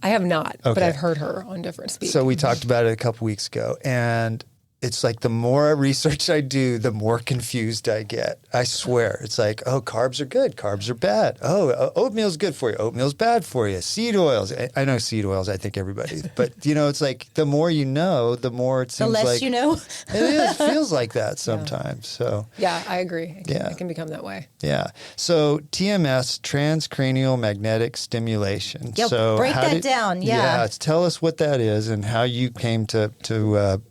I have not, but I've heard her on different speaks. So we talked about it a couple weeks ago, and it's like the more research I do, the more confused I get. I swear. It's like, oh, carbs are good. Carbs are bad. Oh, oatmeal's good for you. Oatmeal's bad for you. Seed oils. I know seed oils. I think everybody. But, you know, it's like the more you know, the more it seems like. The less you know. It is. Feels like that sometimes. So. Yeah, I agree. It can become that way. Yeah. So TMS, transcranial magnetic stimulation. Yep. So break that down. Yeah. Tell us what that is and how you came to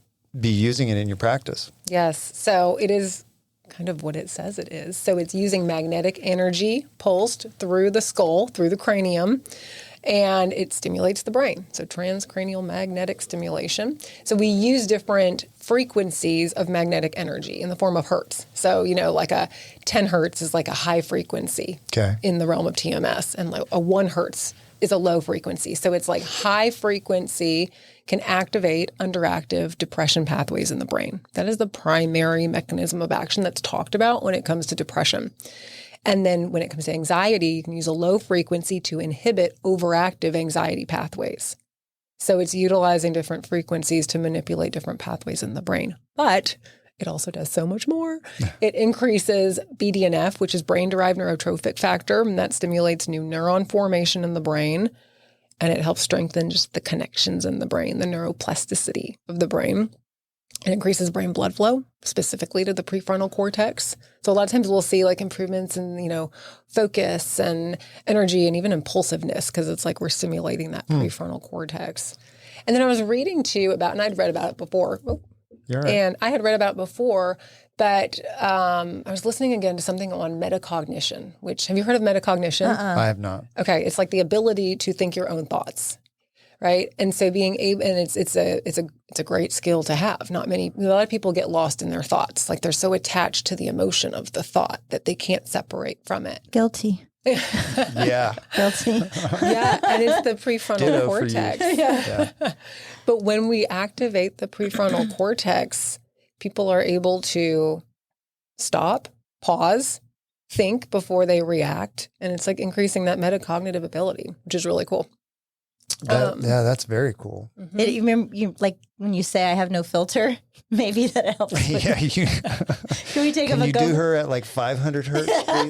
be using it in your practice. Yes. So it is kind of what it says it is. So it's using magnetic energy pulsed through the skull, through the cranium, and it stimulates the brain. So transcranial magnetic stimulation. So we use different frequencies of magnetic energy in the form of hertz. So, you know, like a 10 hertz is like a high frequency in the realm of TMS, and like a 1 hertz is a low frequency. So it's like high frequency can activate underactive depression pathways in the brain. That is the primary mechanism of action that's talked about when it comes to depression. And then when it comes to anxiety, you can use a low frequency to inhibit overactive anxiety pathways. So it's utilizing different frequencies to manipulate different pathways in the brain. But it also does so much more. It increases BDNF, which is brain-derived neurotrophic factor, and that stimulates new neuron formation in the brain. And it helps strengthen just the connections in the brain, the neuroplasticity of the brain. It increases brain blood flow, specifically to the prefrontal cortex. So a lot of times we'll see like improvements in, you know, focus and energy and even impulsiveness, because it's like we're stimulating that prefrontal cortex. And then I was reading too about, and I'd read about it before. You're right. And I had read about it before, but I was listening again to something on metacognition, which, have you heard of metacognition? I have not. Okay. It's like the ability to think your own thoughts. Right. And so being able, and it's a great skill to have. A lot of people get lost in their thoughts. Like they're so attached to the emotion of the thought that they can't separate from it. Guilty. Yeah. Guilty. Yeah. And it's the prefrontal cortex. Yeah. But when we activate the prefrontal cortex, people are able to stop, pause, think before they react. And it's like increasing that metacognitive ability, which is really cool. That's very cool. You remember, like when you say I have no filter, maybe that helps. Yeah, Can we take can a you go? do her at like 500 hertz, please?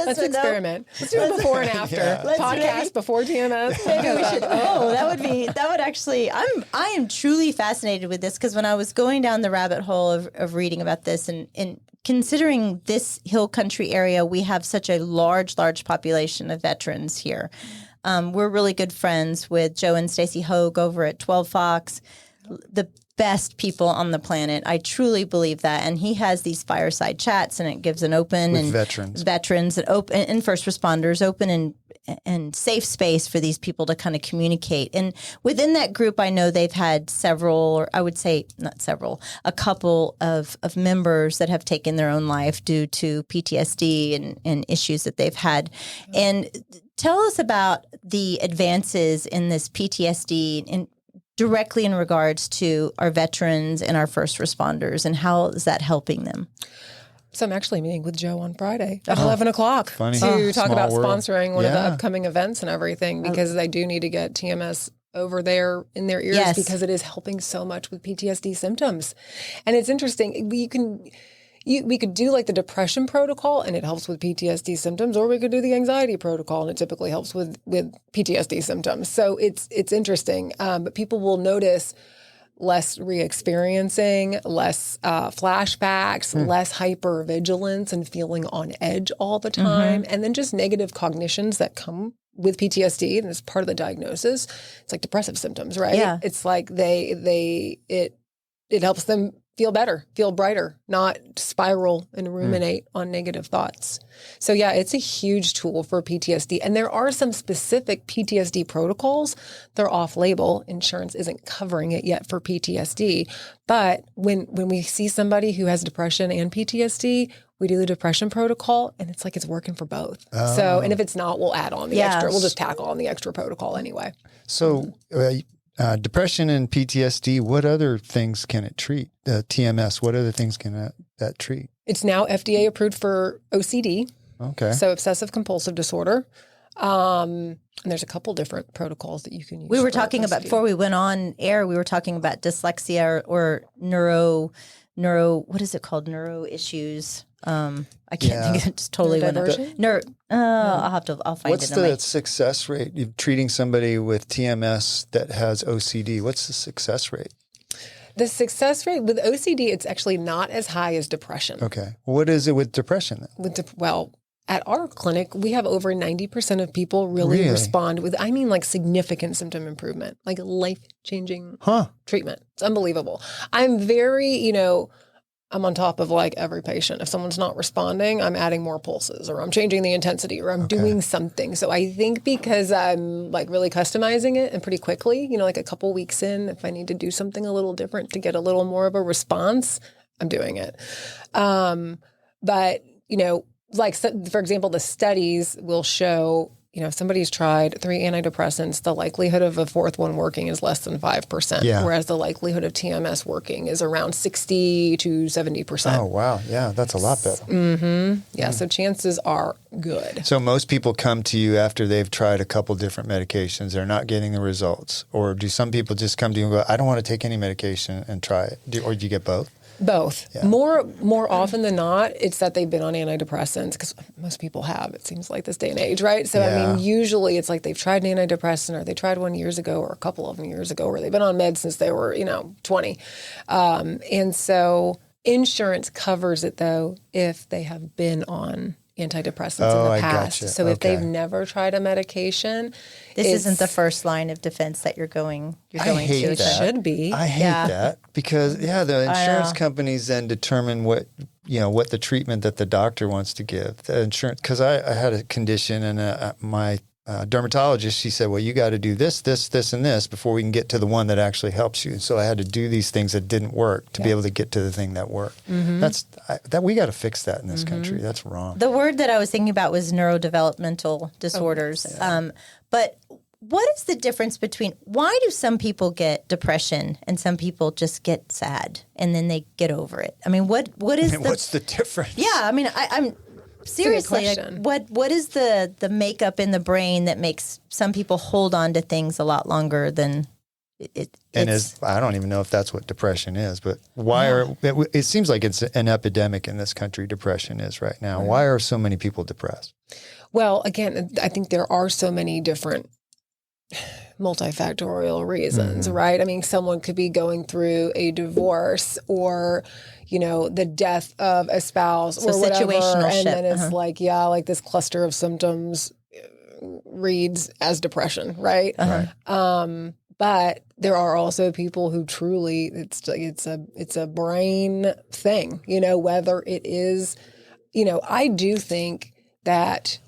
Let's experiment. Let's do it before and after. Yeah. Podcast before TMS. Maybe we should. Oh, that would actually. I am truly fascinated with this because when I was going down the rabbit hole of reading about this and considering this hill country area, we have such a large population of veterans here. We're really good friends with Joe and Stacy Hogue over at 12 Fox, the best people on the planet. I truly believe that. And he has these fireside chats, and it gives an open With and veterans and open and first responders, open and safe space for these people to kind of communicate. And within that group, I know they've had several, or I would say not several, a couple of members that have taken their own life due to PTSD and issues that they've had. And tell us about the advances in this PTSD directly in regards to our veterans and our first responders, and how is that helping them? So I'm actually meeting with Joe on Friday at 11 o'clock Funny. to talk Small about world. sponsoring one of the Yeah. upcoming events and everything, because I do need to get TMS over there in their ears Yes. because it is helping so much with PTSD symptoms. And it's interesting. We could do like the depression protocol and it helps with PTSD symptoms, or we could do the anxiety protocol and it typically helps with PTSD symptoms. So it's interesting. But people will notice less re-experiencing, less flashbacks, less hypervigilance and feeling on edge all the time, and then just negative cognitions that come with PTSD, and it's part of the diagnosis. It's like depressive symptoms, right? Yeah. It's like it helps them feel better, feel brighter, not spiral and ruminate on negative thoughts. So yeah, it's a huge tool for PTSD. And there are some specific PTSD protocols. They're off-label. Insurance isn't covering it yet for PTSD. But when we see somebody who has depression and PTSD, we do the depression protocol, and it's like it's working for both. So, and if it's not, we'll add on the extra. We'll just tackle on the extra protocol anyway. So depression and PTSD, what other things can it treat? TMS, what other things can that treat? It's now FDA approved for OCD, Okay. so obsessive compulsive disorder. And there's a couple different protocols that you can use. We were for talking about, OCD. before we went on air, we were talking about dyslexia or neuro, what is it called? Neuro issues. I can't think of it. Just totally went up. Neurodivergent? I'll find What's it. in the my- success rate? You're treating somebody with TMS that has OCD. What's the success rate? The success rate with OCD, it's actually not as high as depression. Okay. What is it with depression then? Well, at our clinic, we have over 90% of people really respond with, I mean, like significant symptom improvement, like life-changing treatment. It's unbelievable. I'm very, I'm on top of like every patient. If someone's not responding, I'm adding more pulses, or I'm changing the intensity, or I'm doing something. So I think because I'm like really customizing it and pretty quickly, like a couple weeks in, if I need to do something a little different to get a little more of a response, I'm doing it. But, like, for example, the studies will show, if somebody's tried 3 antidepressants, the likelihood of a fourth one working is less than 5%, whereas the likelihood of TMS working is around 60 to 70%. Oh, wow. Yeah, that's a lot better. Mm-hmm. Yeah, so chances are good. So most people come to you after they've tried a couple different medications. They're not getting the results. Or do some people just come to you and go, I don't want to take any medication and try it? Or do you get both? Both. Yeah. More often than not, it's that they've been on antidepressants, because most people have, it seems like, this day and age, right? So, I mean, usually it's like they've tried an antidepressant, or they tried one years ago, or a couple of them years ago, or they've been on meds since they were, 20. And so insurance covers it, though, if they have been on antidepressants in the past. Gotcha. So if they've never tried a medication, this isn't the first line of defense that you're going I to. hate that. It should be. I hate that because, the insurance companies then determine what the treatment that the doctor wants to give. The insurance, because I had a condition, and my dermatologist, she said, well, you got to do this, this, this, and this before we can get to the one that actually helps you. So I had to do these things that didn't work to be able to get to the thing that worked. Mm-hmm. We got to fix that in this country. That's wrong. The word that I was thinking about was neurodevelopmental disorders. But what is the difference between, why do some people get depression and some people just get sad and then they get over it? I mean, what's the difference? Yeah, I mean, I'm seriously, like, what is the makeup in the brain that makes some people hold on to things a lot longer than I don't even know if that's what depression is, but it seems like it's an epidemic in this country, depression is right now. Right. Why are so many people depressed? Well, again, I think there are so many different multifactorial reasons, right? I mean, someone could be going through a divorce or, the death of a spouse or whatever. Situational and then it's like this cluster of symptoms reads as depression, right? But there are also people who truly, it's a brain thing, whether it is, I do think that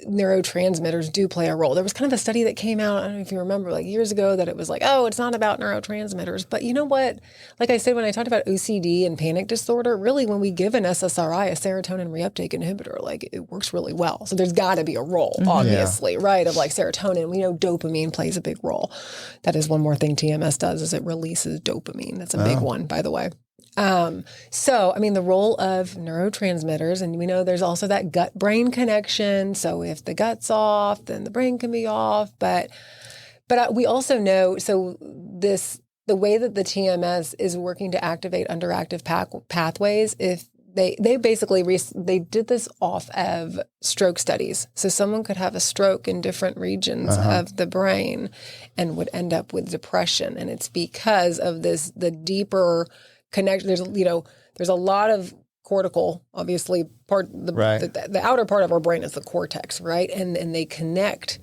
neurotransmitters do play a role. There was kind of a study that came out, I don't know if you remember, like years ago, that it was like, oh, it's not about neurotransmitters. But you know what? Like I said, when I talked about OCD and panic disorder, really when we give an SSRI, a serotonin reuptake inhibitor, like it works really well. So there's got to be a role, obviously, right? Of like serotonin. We know dopamine plays a big role. That is one more thing TMS does is it releases dopamine. That's a big one, by the way. So, I mean, the role of neurotransmitters, and we know there's also that gut-brain connection. So if the gut's off, then the brain can be off. But we also know, the way that the TMS is working to activate underactive pathways, if they basically they did this off of stroke studies. So someone could have a stroke in different regions of the brain and would end up with depression. And it's because of the deeper connection. There's a lot of cortical, obviously, the outer part of our brain is the cortex, right? And they connect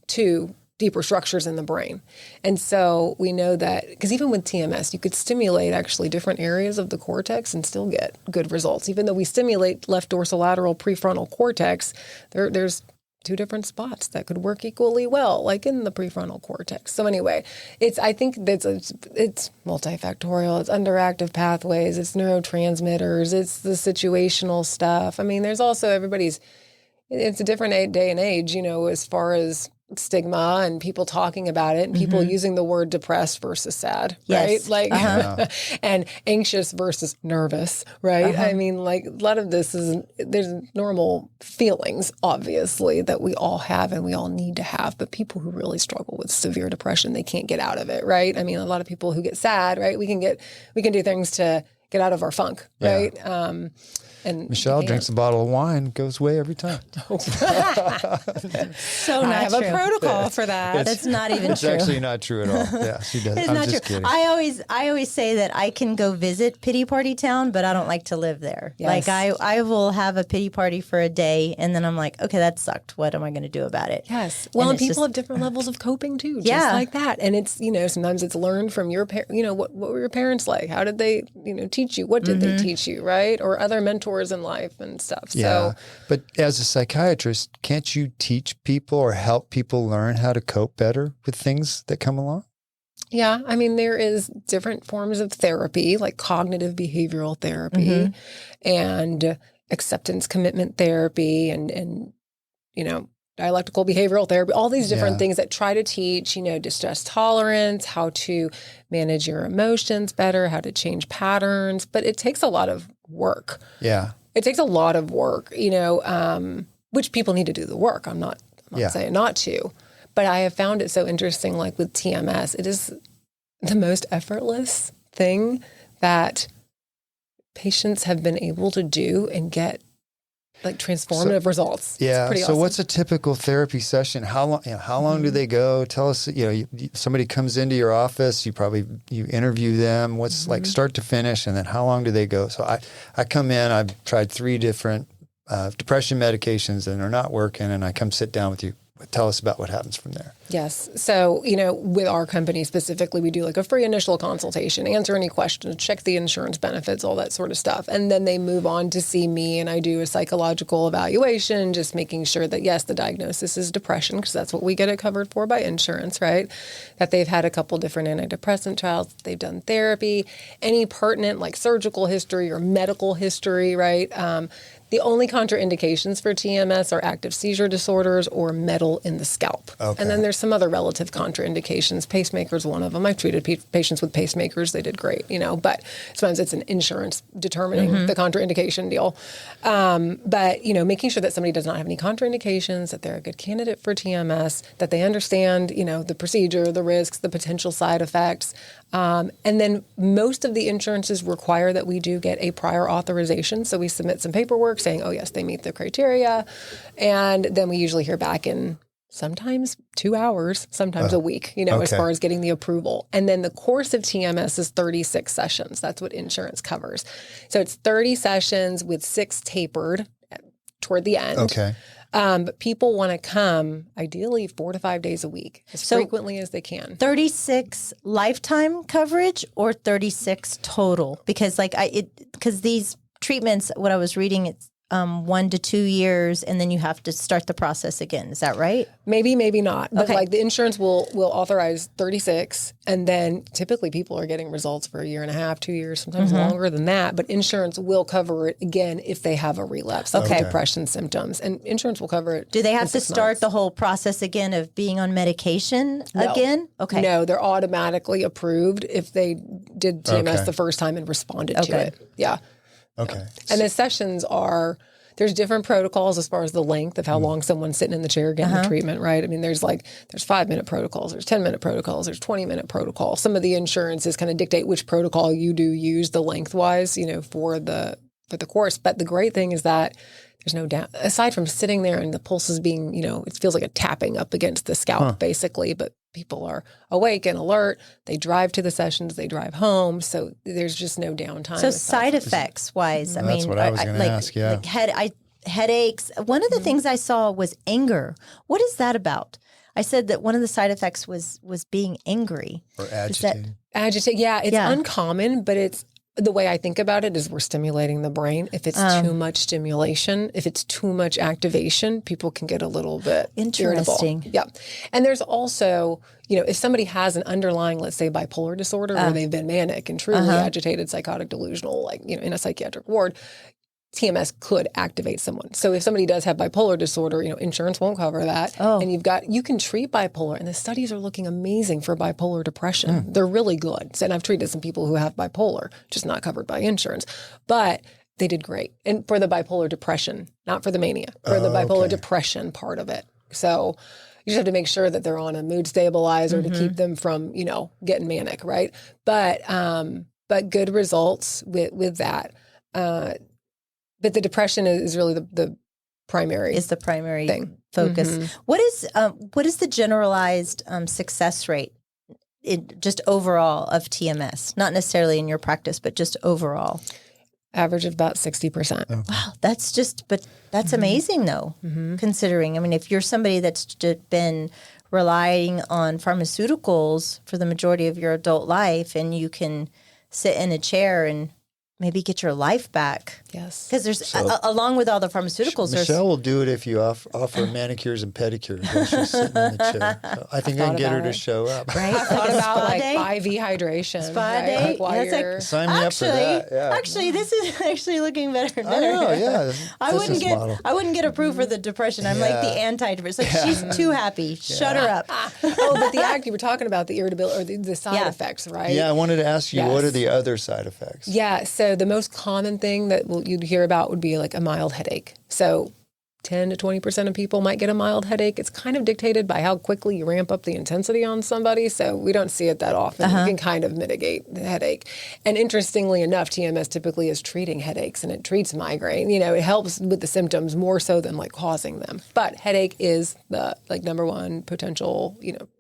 to deeper structures in the brain. And so we know that, because even with TMS, you could stimulate actually different areas of the cortex and still get good results. Even though we stimulate left dorsolateral prefrontal cortex, there's two different spots that could work equally well, like in the prefrontal cortex. So anyway, I think it's multifactorial. It's underactive pathways. It's neurotransmitters. It's the situational stuff. I mean, there's also it's a different day and age, as far as stigma and people talking about it and people using the word depressed versus sad, right? Like, and anxious versus nervous, right? I mean, like a lot of this there's normal feelings, obviously, that we all have and we all need to have, but people who really struggle with severe depression, they can't get out of it, right? I mean, a lot of people who get sad, right? We can do things to get out of our funk, right? And Michelle drinks a bottle of wine, goes away every time. So not I have true. a protocol for that. That's not even it's true. It's actually not true at all. Yeah, she does. It's I'm not just true. kidding. I always say that I can go visit Pity Party Town, but I don't like to live there. Yes. Like I will have a pity party for a day, and then I'm like, okay, that sucked. What am I going to do about it? Yes. Well, and people have different levels of coping too, just like that. And it's, sometimes it's learned from your parents. What were your parents like? How did they, teach you? What did they teach you, right? Or other mentors in life and stuff. Yeah. So, but as a psychiatrist, can't you teach people or help people learn how to cope better with things that come along? Yeah. I mean, there is different forms of therapy, like cognitive behavioral therapy and acceptance commitment therapy and dialectical behavioral therapy, all these different things that try to teach, distress tolerance, how to manage your emotions better, how to change patterns. But it takes a lot of work. Yeah. It takes a lot of work, which people need to do the work. I'm not saying not to, but I have found it so interesting, like with TMS, it is the most effortless thing that patients have been able to do and get like transformative results. Yeah. It's pretty so awesome. what's a typical therapy session? How long do they go? Tell us, somebody comes into your office, you interview them, what's like start to finish, and then how long do they go? So I come in, I've tried 3 different depression medications and they're not working, and I come sit down with you. Tell us about what happens from there. Yes. So, with our company specifically, we do like a free initial consultation, answer any questions, check the insurance benefits, all that sort of stuff. And then they move on to see me and I do a psychological evaluation, just making sure that, yes, the diagnosis is depression, because that's what we get it covered for by insurance, right? That they've had a couple different antidepressant trials, they've done therapy, any pertinent like surgical history or medical history, right? The only contraindications for TMS are active seizure disorders or metal in the scalp. Okay. And then there's some other relative contraindications. Pacemakers, one of them. I've treated patients with pacemakers. They did great, but sometimes it's an insurance determining the contraindication deal. But, making sure that somebody does not have any contraindications, that they're a good candidate for TMS, that they understand, the procedure, the risks, the potential side effects. And then most of the insurances require that we do get a prior authorization. So we submit some paperwork saying, oh, yes, they meet the criteria. And then we usually hear back in sometimes 2 hours, sometimes a week, as far as getting the approval. And then the course of TMS is 36 sessions. That's what insurance covers. So it's 30 sessions with 6 tapered toward the end. Okay. But people want to come ideally 4 to 5 days a week, as frequently as they can. 36 lifetime coverage or 36 total? Because because these treatments, what I was reading, it's 1 to 2 years, and then you have to start the process again. Is that right? Maybe, maybe not. But the insurance will authorize 36, and then typically people are getting results for 1.5 years, 2 years, sometimes longer than that. But insurance will cover it again if they have a relapse of depression symptoms, and insurance will cover it. Do they have to start the whole process again of being on medication again? Okay. No, they're automatically approved if they did TMS the first time and responded to it. Yeah. Okay. And the sessions there's different protocols as far as the length of how long someone's sitting in the chair getting the treatment, right? I mean, there's 5-minute protocols, there's 10-minute protocols, there's 20-minute protocols. Some of the insurances kind of dictate which protocol you do use the lengthwise, for the course. But the great thing is that there's no doubt, aside from sitting there and the pulse is being, it feels like a tapping up against the scalp basically, but people are awake and alert. They drive to the sessions, they drive home. So there's just no downtime. So side effects wise, that's what I was going to ask. Yeah. Headaches. One of the things I saw was anger. What is that about? I said that one of the side effects was being angry. Or agitated. Yeah, it's uncommon, but it's, the way I think about it is we're stimulating the brain. If it's too much stimulation, if it's too much activation, people can get a little bit interesting. Irritable. Yeah. And there's also, if somebody has an underlying, let's say, bipolar disorder where they've been manic and truly agitated, psychotic, delusional, in a psychiatric ward, TMS could activate someone. So if somebody does have bipolar disorder, insurance won't cover that. Oh. And you can treat bipolar, and the studies are looking amazing for bipolar depression. They're really good. And I've treated some people who have bipolar, just not covered by insurance, but they did great. And for the bipolar depression, not for the mania, for the bipolar depression part of it. So you just have to make sure that they're on a mood stabilizer to keep them from, getting manic, right? But good results with that. But the depression is really the primary. Is the primary thing. Focus. What is the generalized success rate just overall of TMS? Not necessarily in your practice, but just overall. Average of about 60%. Okay. Wow, that's amazing though, considering. I mean, if you're somebody that's been relying on pharmaceuticals for the majority of your adult life, and you can sit in a chair and maybe get your life back. Yes. Because there's, along with all the pharmaceuticals, Michelle will do it if you offer manicures and pedicures while she's sitting in the chair. So I think I can get her to show up. Right? I thought about IV hydration. Spa day? Sign me up for that. Yeah. Actually, this is actually looking better and I better. know, yeah. I wouldn't get approved for the depression. I'm like the anti-depressant. Like, she's too happy. Shut her up. But you were talking about the irritability or the side effects, right? Yeah, I wanted to ask you, what are the other side effects? Yeah, so the most common thing that you'd hear about would be like a mild headache. So 10 to 20% of people might get a mild headache. It's kind of dictated by how quickly you ramp up the intensity on somebody. So we don't see it that often. You can kind of mitigate the headache. And interestingly enough, TMS typically is treating headaches, and it treats migraine. It helps with the symptoms more so than causing them. But headache is the number one potential,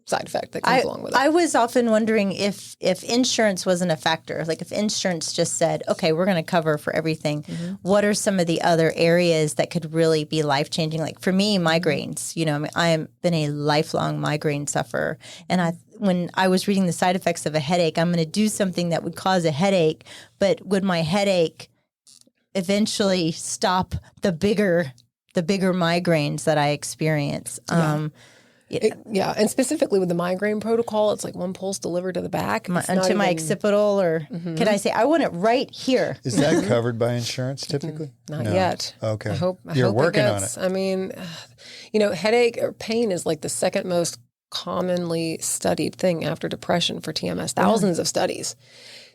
side effect that comes along with it. I was often wondering if insurance wasn't a factor. Like if insurance just said, okay, we're going to cover for everything, what are some of the other areas that could really be life-changing? Like for me, migraines, I have been a lifelong migraine sufferer. And when I was reading the side effects of a headache, I'm going to do something that would cause a headache, but would my headache eventually stop the bigger migraines that I experience? And specifically with the migraine protocol, it's like one pulse delivered to the back. Onto my occipital, or can I say, I want it right here? Is that covered by insurance typically? Not yet. Okay. I hope You're working it on gets, it. I mean, headache or pain is like the second most commonly studied thing after depression for TMS. Thousands of studies.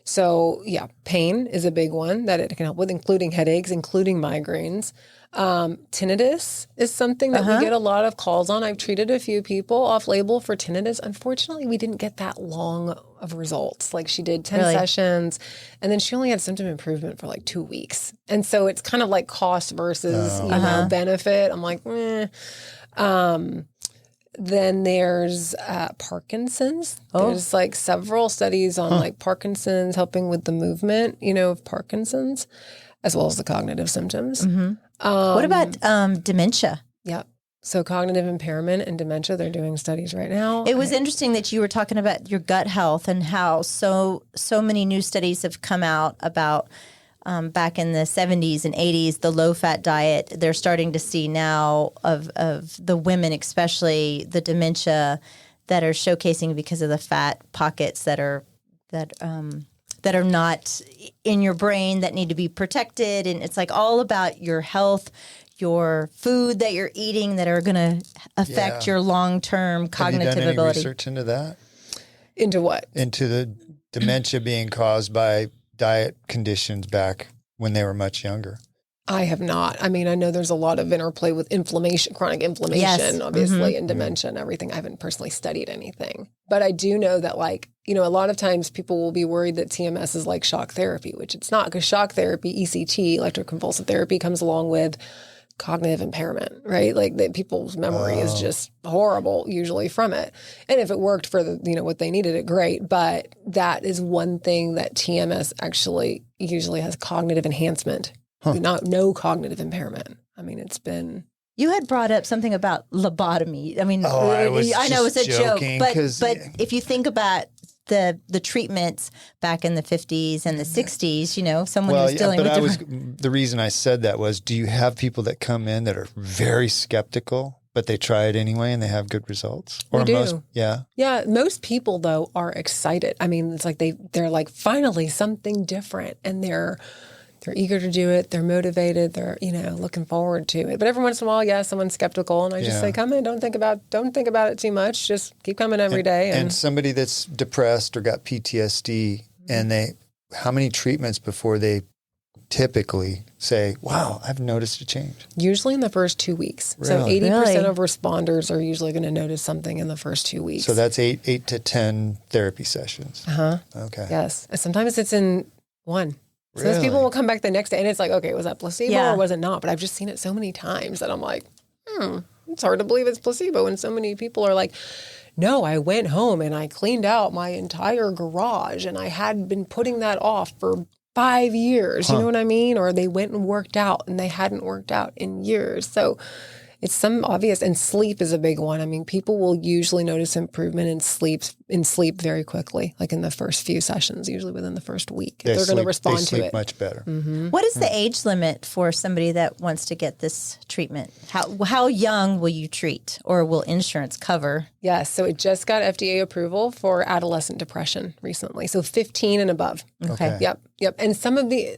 So yeah, pain is a big one that it can help with, including headaches, including migraines. Tinnitus is something that we get a lot of calls on. I've treated a few people off-label for tinnitus. Unfortunately, we didn't get that long of results. Like she did 10 sessions, and then she only had symptom improvement for like 2 weeks. And so it's kind of like cost versus benefit. I'm like, Then there's Parkinson's. There's like several studies on like Parkinson's helping with the movement, of Parkinson's, as well as the cognitive symptoms. What about dementia? Yep. So cognitive impairment and dementia, they're doing studies right now. It was interesting that you were talking about your gut health and how so many new studies have come out about back in the 70s and 80s, the low-fat diet. They're starting to see now of the women, especially the dementia that are showcasing because of the fat pockets that are not in your brain that need to be protected. And it's like all about your health, your food that you're eating that are going to affect your long-term cognitive Have you done ability. any research into that? Into what? Into the dementia being caused by diet conditions back when they were much younger. I have not. I mean, I know there's a lot of interplay with inflammation, chronic inflammation, obviously, and dementia and everything. I haven't personally studied anything. But I do know that, a lot of times people will be worried that TMS is like shock therapy, which it's not, because shock therapy, ECT, electroconvulsive therapy, comes along with cognitive impairment, right? Like that people's memory is just horrible usually from it. And if it worked for what they needed, it great. But that is one thing that TMS actually usually has cognitive enhancement. No cognitive impairment. I mean, it's been... You had brought up something about lobotomy. I mean, I know it's a joke, but if you think about the treatments back in the 50s and the 60s, someone who was dealing with the reason I said that was, do you have people that come in that are very skeptical, but they try it anyway and they have good results? We do. Most people, though, are excited. I mean, it's like they're like, finally something different, and they're eager to do it. They're motivated. They're, looking forward to it. But every once in a while, someone's skeptical, and I just say, come in. Don't think about it too much. Just keep coming every day. And somebody that's depressed or got PTSD, and how many treatments before they typically say, wow, I've noticed a change? Usually in the first 2 weeks. Really? So 80% of responders are usually going to notice something in the first 2 weeks. So that's 8 to 10 therapy sessions. Okay. Yes. Sometimes it's in one. So Really? those people will come back the next day, and it's like, okay, was that placebo or was it not? But I've just seen it so many times that I'm like, it's hard to believe it's placebo. And so many people are like, no, I went home and I cleaned out my entire garage, and I had been putting that off for 5 years. You know what I mean? Or they went and worked out, and they hadn't worked out in years. So it's some obvious, and sleep is a big one. I mean, people will usually notice improvement in sleep very quickly, like in the first few sessions, usually within the first week. They're going to respond to it. They sleep much better. What is the age limit for somebody that wants to get this treatment? How young will you treat, or will insurance cover? Yes, so it just got FDA approval for adolescent depression recently. So 15 and above. Okay. Yep. And some of the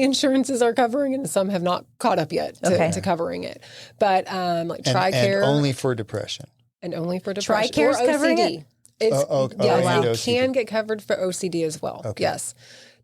insurances are covering it, and some have not caught up yet to covering it. But like TRICARE. And only for depression. And only for depression. TRICARE's or covering OCD. it? It can get covered for OCD as well. Okay. Yes.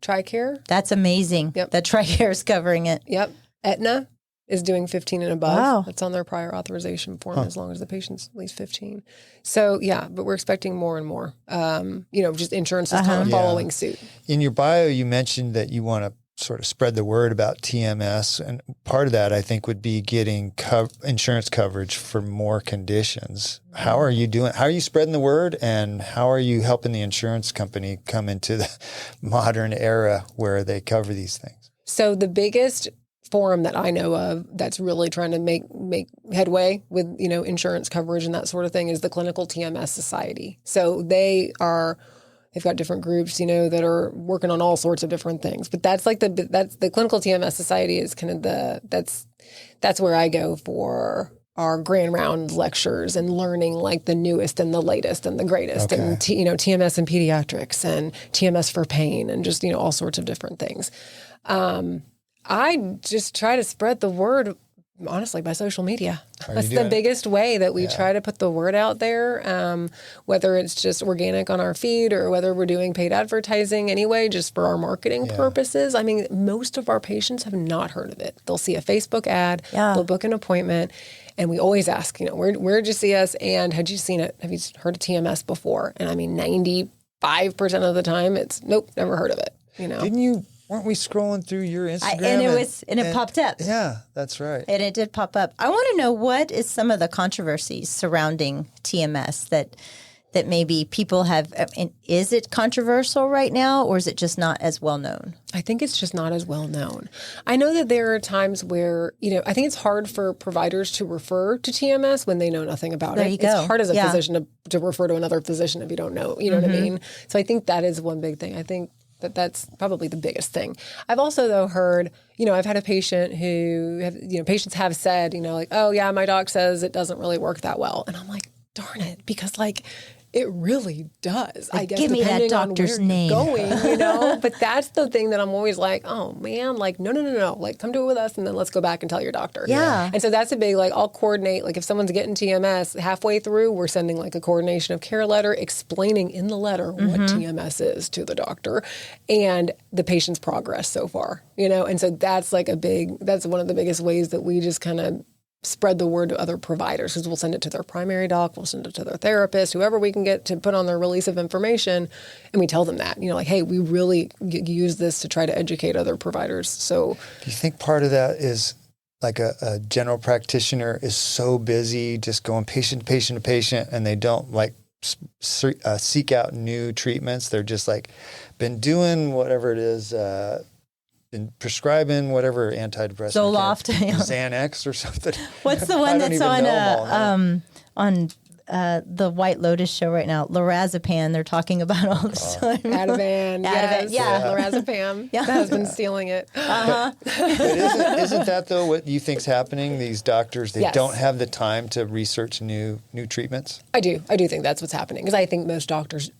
TRICARE. That's amazing. Yep. That TRICARE's covering it. Yep. Aetna is doing 15 and above. Wow. That's on their prior authorization form as long as the patient's at least 15. So, but we're expecting more and more. Just insurance is kind of following suit. In your bio, you mentioned that you want to sort of spread the word about TMS. And part of that, I think, would be getting insurance coverage for more conditions. How are you doing? How are you spreading the word? And how are you helping the insurance company come into the modern era where they cover these things? So the biggest forum that I know of that's really trying to make headway with, insurance coverage and that sort of thing is the Clinical TMS Society. So they've got different groups, that are working on all sorts of different things. But that's the Clinical TMS Society is kind of that's where I go for grand round lectures and learning like the newest and the latest and the greatest and TMS and pediatrics and TMS for pain and just, all sorts of different things. I just try to spread the word, honestly, by social media. That's the biggest way that we try to put the word out there, whether it's just organic on our feed or whether we're doing paid advertising anyway, just for our marketing purposes. I mean, most of our patients have not heard of it. They'll see a Facebook ad, they'll book an appointment, and we always ask, where'd you see us and had you seen it? Have you heard of TMS before? And I mean, 95% of the time it's, nope, never heard of it. Weren't we scrolling through your Instagram? And it popped up. Yeah, that's right. And it did pop up. I want to know, what is some of the controversies surrounding TMS that maybe people have? Is it controversial right now, or is it just not as well known? I think it's just not as well known. I know that there are times where, I think it's hard for providers to refer to TMS when they know nothing about it. It's hard as a physician to refer to another physician if you don't know, what I mean? So I think that is one big thing. I think that's probably the biggest thing. I've also, though, heard, I've had a patient who, patients have said, like, oh, yeah, my doc says it doesn't really work that well. And I'm like, darn it, because, it really does. I guess give me that doctor's name. Going, But that's the thing that I'm always like, oh man, no. Come do it with us, and then let's go back and tell your doctor. Yeah. And so that's a big I'll coordinate. If someone's getting TMS, halfway through, we're sending a coordination of care letter explaining in the letter what TMS is to the doctor and the patient's progress so far. And so that's that's one of the biggest ways that we just kind of spread the word to other providers, because we'll send it to their primary doc, we'll send it to their therapist, whoever we can get to put on their release of information, and we tell them that, hey, we really use this to try to educate other providers. So do you think part of that is a general practitioner is so busy just going patient to patient to patient, and they don't seek out new treatments? They're just been doing whatever it is, been prescribing whatever antidepressant, Zoloft, Xanax or something. What's the one that's on the White Lotus show right now? Lorazepam. They're talking about all this time. Ativan, lorazepam. Yeah. The husband's stealing it. But isn't that though what you think's happening? These doctors, they don't have the time to research new treatments. I do think that's what's happening, because I think most doctors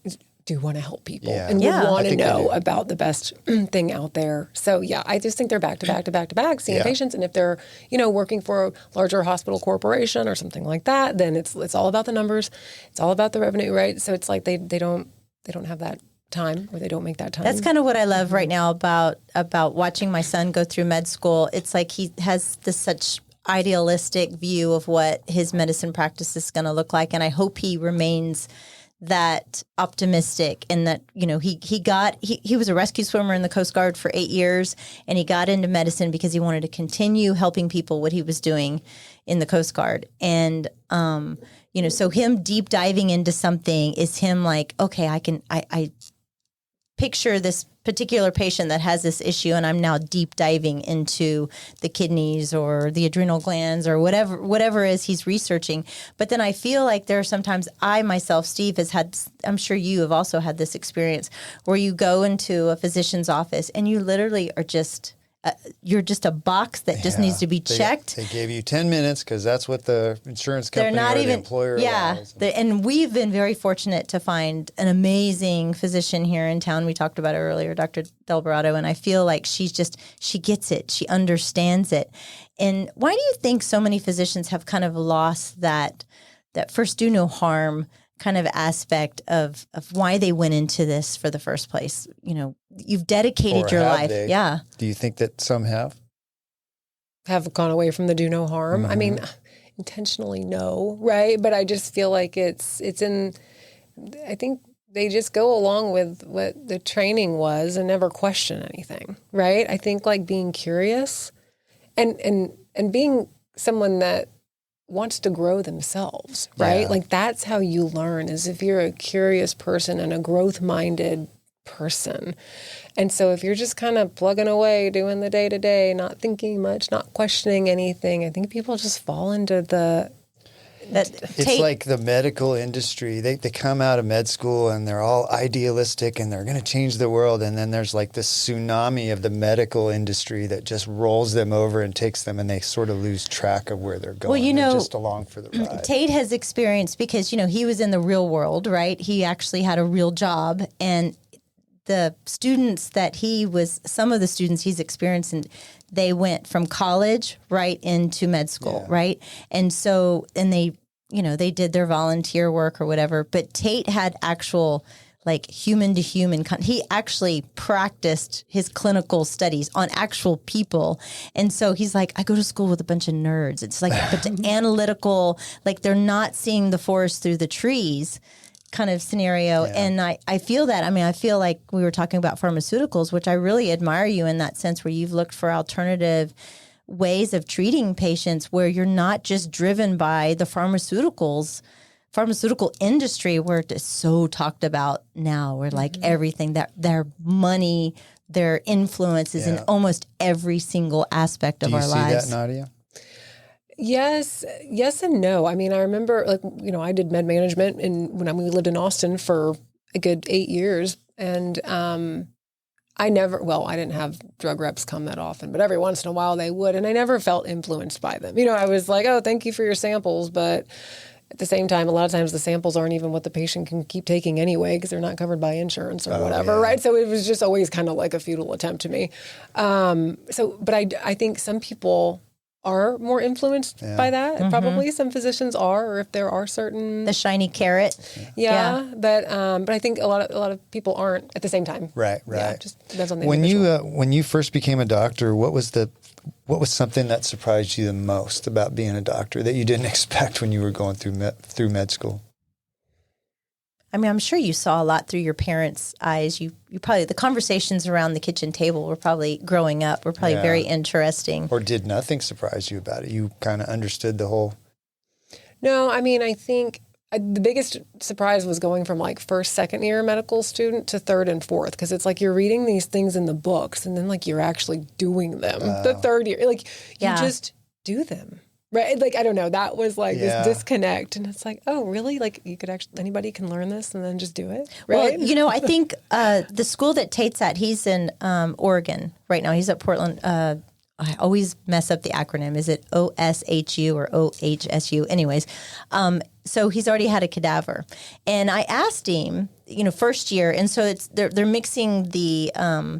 do want to help people and would want to know about the best thing out there. So I just think they're back to back seeing patients. And if they're, working for a larger hospital corporation or something like that, then it's all about the numbers. It's all about the revenue, right? So it's they don't have that time, or they don't make that time. That's kind of what I love right now about watching my son go through med school. It's he has this such idealistic view of what his medicine practice is going to look like. And I hope he remains that optimistic, and that, he was a rescue swimmer in the Coast Guard for 8 years, and he got into medicine because he wanted to continue helping people what he was doing in the Coast Guard. And, so him deep diving into something is him okay, I picture this particular patient that has this issue, and I'm now deep diving into the kidneys or the adrenal glands or whatever it is he's researching. But then I feel there are sometimes I myself, Steve, has had, I'm sure you have also had this experience, where you go into a physician's office and you literally are just you're just a box that just needs to be checked. They gave you 10 minutes because that's what the insurance company the employer allows. And we've been very fortunate to find an amazing physician here in town. We talked about it earlier, Dr. Delbarato, and I feel she gets it. She understands it. And why do you think so many physicians have kind of lost that first do no harm kind of aspect of why they went into this for the first place? You've dedicated your life. Yeah. Do you think that some have gone away from the do no harm? I mean, intentionally no, right? But I just feel it's in, I think they just go along with what the training was and never question anything, right? I think being curious and being someone that wants to grow themselves, right? That's how you learn, is if you're a curious person and a growth-minded person. And so if you're just kind of plugging away, doing the day-to-day, not thinking much, not questioning anything, I think people just fall into It's like the medical industry. They come out of med school and they're all idealistic and they're going to change the world. And then there's like this tsunami of the medical industry that just rolls them over and takes them, and they sort of lose track of where they're going. Well, they're just along for the ride. Tate has experienced, because, he was in the real world, right? He actually had a real job, and the students that some of the students he's experiencing, they went from college right into med school, right? And so, and they did their volunteer work or whatever, but Tate had actual like human to human. He actually practiced his clinical studies on actual people. And so he's like, I go to school with a bunch of nerds. It's like a bunch of analytical, like they're not seeing the forest through the trees kind of scenario. Yeah. And I feel that. I mean, I feel like we were talking about pharmaceuticals, which I really admire you in that sense, where you've looked for alternative ways of treating patients where you're not just driven by the pharmaceutical industry, where it's so talked about now, where like everything, that their money, their influence is in almost every single aspect of our lives. Do you see that, Nadia? Yes and no. I mean, I remember I did med management when we lived in Austin for a good 8 years, and I didn't have drug reps come that often, but every once in a while they would, and I never felt influenced by them. I was like, oh, thank you for your samples, but at the same time, a lot of times the samples aren't even what the patient can keep taking anyway because they're not covered by insurance or whatever, right? So it was just always kind of like a futile attempt to me. But I think some people are more influenced by that. And probably some physicians are, or if there are certain the shiny carrot. But I think a lot of people aren't at the same time. Right. Yeah, just depends on the when individual. when you first became a doctor, what was something that surprised you the most about being a doctor that you didn't expect when you were going through med school? I mean, I'm sure you saw a lot through your parents' eyes. You probably, the conversations around the kitchen table were probably growing up were probably very interesting. Or did nothing surprise you about it? You kind of understood the whole. No, I mean, I think the biggest surprise was going from like first, second year medical student to third and fourth, because it's like you're reading these things in the books and then like you're actually doing them. The third year, like you just do them. Right. Like, I don't know. That was like this disconnect. And it's like, oh, really? Like anybody can learn this and then just do it. Right. Well, I think the school that Tate's at, he's in Oregon right now. He's at Portland. I always mess up the acronym. Is it OSHU or OHSU? Anyways. So he's already had a cadaver. And I asked him, first year. And so they're mixing the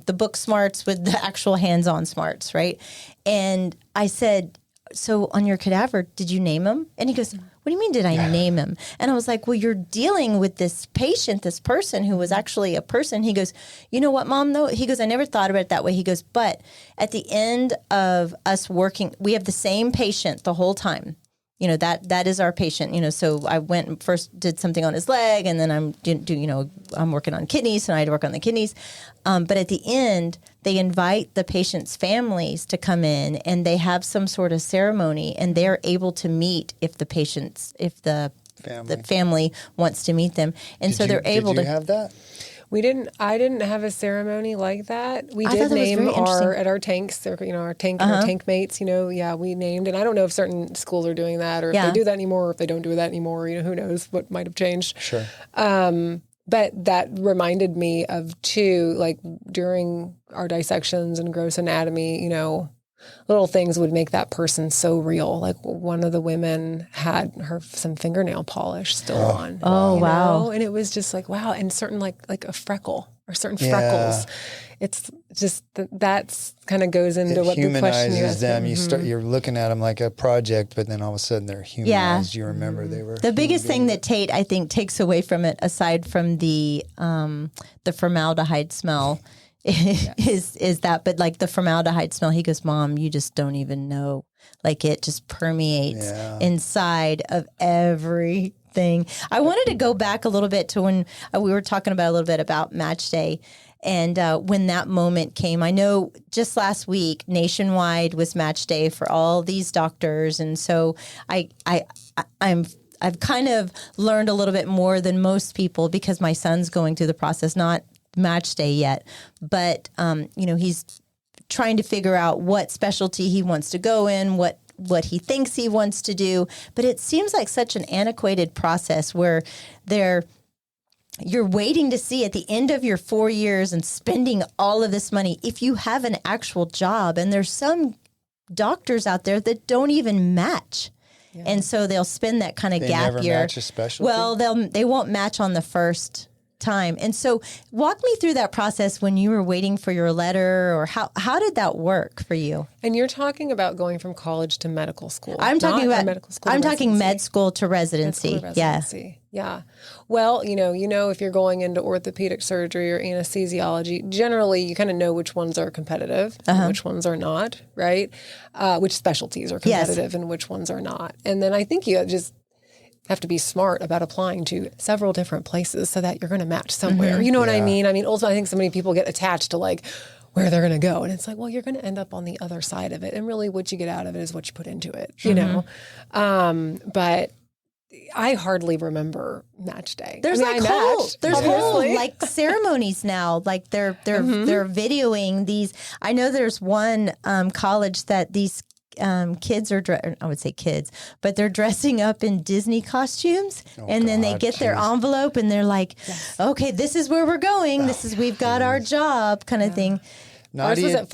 book smarts with the actual hands-on smarts. Right. And I said, so on your cadaver, did you name him? And he goes, what do you mean did I name him? And I was like, well, you're dealing with this patient, this person who was actually a person. He goes, you know what, Mom, though? He goes, I never thought about it that way. He goes, but at the end of us working, we have the same patient the whole time. That is our patient, so I went and first did something on his leg, and then I'm working on kidneys, and I had to work on the kidneys. But at the end, they invite the patient's families to come in, and they have some sort of ceremony, and they're able to meet if the family wants to meet them. And so they're able to. Did you have that? I didn't have a ceremony like that. We did name our tanks, our tank mates, we named. And I don't know if certain schools are doing that, or if they do that anymore, or if they don't do that anymore, who knows what might have changed. Sure. But that reminded me of two, like during our dissections and gross anatomy, little things would make that person so real. Like one of the women had some fingernail polish still on. Oh, wow. And it was just like, wow. And certain like a freckle or certain freckles. It's just that's kind of goes into what the question you asked. Them. You're looking at them like a project, but then all of a sudden they're humanized. You remember they were the biggest thing that Tate, I think, takes away from it, aside from the formaldehyde smell. Is that, but like the formaldehyde smell, he goes, Mom, you just don't even know. Like it just permeates inside of everything. I wanted to go back a little bit to when we were talking about a little bit about match day. And when that moment came, I know just last week, nationwide was match day for all these doctors. And so I've kind of learned a little bit more than most people because my son's going through the process, not match day yet, but he's trying to figure out what specialty he wants to go in, what what he thinks he wants to do. But it seems like such an antiquated process where you're waiting to see at the end of your 4 years and spending all of this money if you have an actual job. And there's some doctors out there that don't even match. Yeah. And so they'll spend that kind of gap year. They never match a specialty? Well, they won't match on the first time. And so walk me through that process when you were waiting for your letter, or how did that work for you? And you're talking about going from college to medical school. I'm talking about medical school. I'm talking med school to residency. Yeah. Well, you know, if you're going into orthopedic surgery or anesthesiology, generally you kind of know which ones are competitive and which ones are not, right? Which specialties are competitive and which ones are not. And then I think you just have to be smart about applying to several different places so that you're going to match somewhere. You know what I mean? I mean, also I think so many people get attached to like where they're going to go. And it's like, well, you're going to end up on the other side of it. And really what you get out of it is what you put into it, you know? But I hardly remember match day. There's whole like ceremonies now. Like they're videoing these. I know there's one college that these kids are, I would say kids, but they're dressing up in Disney costumes, and then they get their envelope and they're like, okay, this is where we're going. We've got our job kind of thing. Nadia, ours was at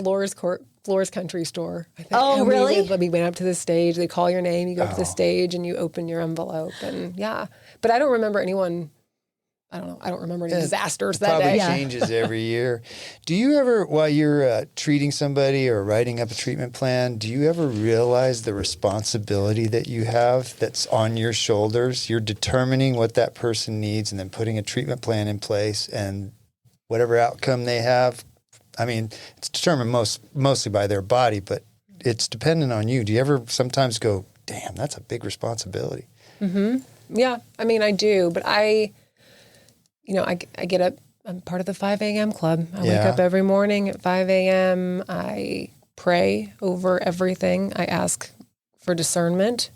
Floor's Country Store, I think. Oh, and really? We went up to the stage. They call your name. You go up to the stage and you open your envelope. And but I don't remember anyone. I don't remember any disasters that day. Probably changes every year. Do you ever, while you're treating somebody or writing up a treatment plan, do you ever realize the responsibility that you have that's on your shoulders? You're determining what that person needs and then putting a treatment plan in place, and whatever outcome they have, I mean, it's determined mostly by their body, but it's dependent on you. Do you ever sometimes go, damn, that's a big responsibility? Mm-hmm. Yeah, I mean, I do, but I get up, I'm part of the 5 a.m. club. I wake up every morning at 5 a.m. I pray over everything. I ask for discernment.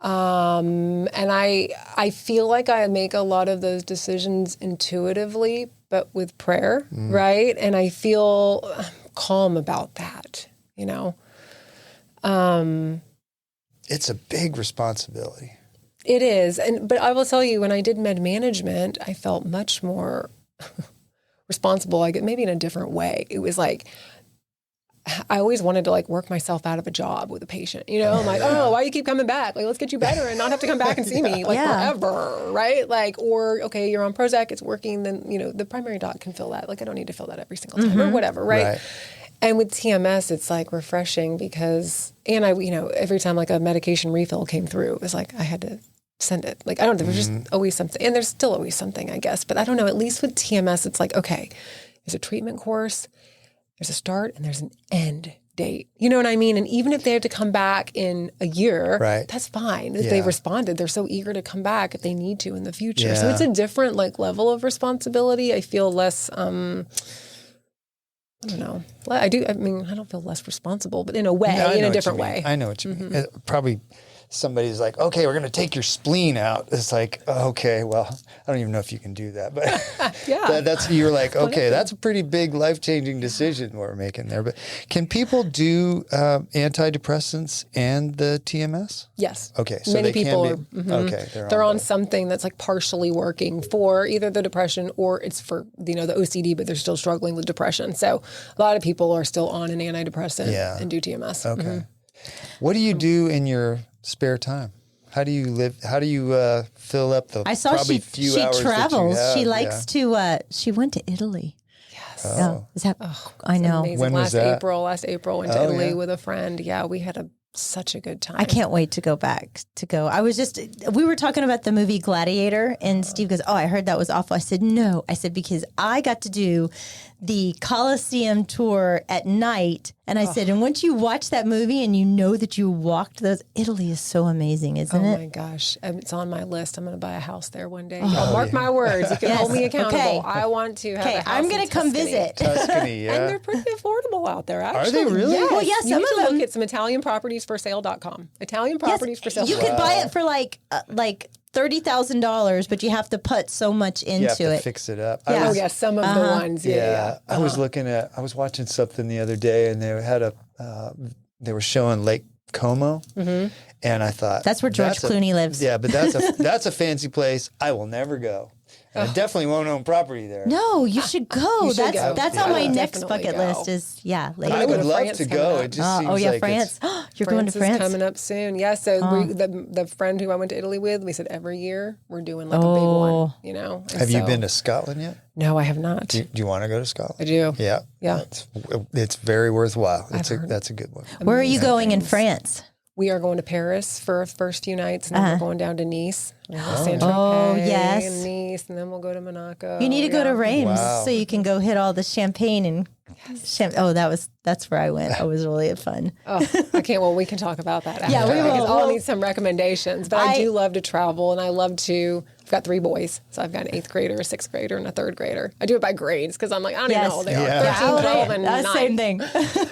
And I feel like I make a lot of those decisions intuitively, but with prayer, right? And I feel calm about that, you know? It's a big responsibility. It is. But I will tell you, when I did med management, I felt much more responsible. Maybe in a different way. It was like, I always wanted to like work myself out of a job with a patient, you know? I'm like, oh, why you keep coming back? Like, let's get you better and not have to come back and see me forever, right? Like, or, okay, you're on Prozac, it's working, then, you know, the primary doc can fill that. Like, I don't need to fill that every single time or whatever, right? And with TMS, it's like refreshing because, and every time like a medication refill came through, it was like, I had to send it. Like, I don't know, there was just always something. And there's still always something, I guess. But I don't know, at least with TMS, it's like, okay, there's a treatment course, there's a start, and there's an end date. You know what I mean? And even if they have to come back in a year, that's fine. If they responded, they're so eager to come back if they need to in the future. Yeah. So it's a different like level of responsibility. I feel less, I don't know. I don't feel less responsible, but in a way, in a different way. I know what you mean. Probably somebody's like, okay, we're going to take your spleen out. It's like, okay, well, I don't even know if you can do that. But you're like, okay, that's a pretty big life-changing decision we're making there. But can people do antidepressants and the TMS? Yes. Okay. So many people can be, okay. They're on something that's like partially working for either the depression or it's for, the OCD, but they're still struggling with depression. So a lot of people are still on an antidepressant and do TMS. Okay. What do you do in your spare time? How do you live? How do you fill up the I saw probably she hours travels. That you have? She likes to, she went to Italy. Yes. Oh. I know. Amazing. When was that? Last April, went to Italy with a friend. Yeah, we had such a good time. I can't wait to go back to go. We were talking about the movie Gladiator, and Steve goes, oh, I heard that was awful. I said, no. I said, because I got to do the Colosseum tour at night. And I said, and once you watch that movie and you know that you walked those, Italy is so amazing, isn't it? Oh my gosh. It's on my list. I'm going to buy a house there one day. Mark my words. You can hold me accountable. Okay. I want to have a house I'm going to come visit. Tuscany, And they're pretty affordable out there, actually. Are they really? Yes. Well, yeah, some you of them. look at some ItalianPropertiesForSale.com. ItalianPropertiesForSale. You could buy it for like $30,000, but you have to put so much into you have to it. Fix it up. Some of the ones. Yeah. I was watching something the other day, and they had they were showing Lake Como. Mm-hmm. And I thought that's where George Clooney lives. Yeah, but that's a fancy place. I will never go. And I definitely won't own property there. No, you should go. That's on my next bucket list. I would love to go. It just seems like France. You're going to France? Is coming up soon. Yeah. So the friend who I went to Italy with, we said every year we're doing like a big one. You know. And have you been to Scotland yet? No, I have not. Do you want to go to Scotland? I do. Yeah. Yeah. It's very worthwhile. That's a good one. Where are you going in France? We are going to Paris for our first few nights, and then we're going down to Nice. Yes. And Nice, and then we'll go to Monaco. You need to go to Reims so you can go hit all the champagne and. That's where I went. It was really fun. Oh, I can't. Well, we can talk about that. Yeah, we will. I'll need some recommendations, but I do love to travel, and I love to. I've got 3 boys, so I've got an 8th grader, a 6th grader, and a 3rd grader. I do it by grades because I'm like, I don't even know how old they are. 13, 12, and 9. Same thing.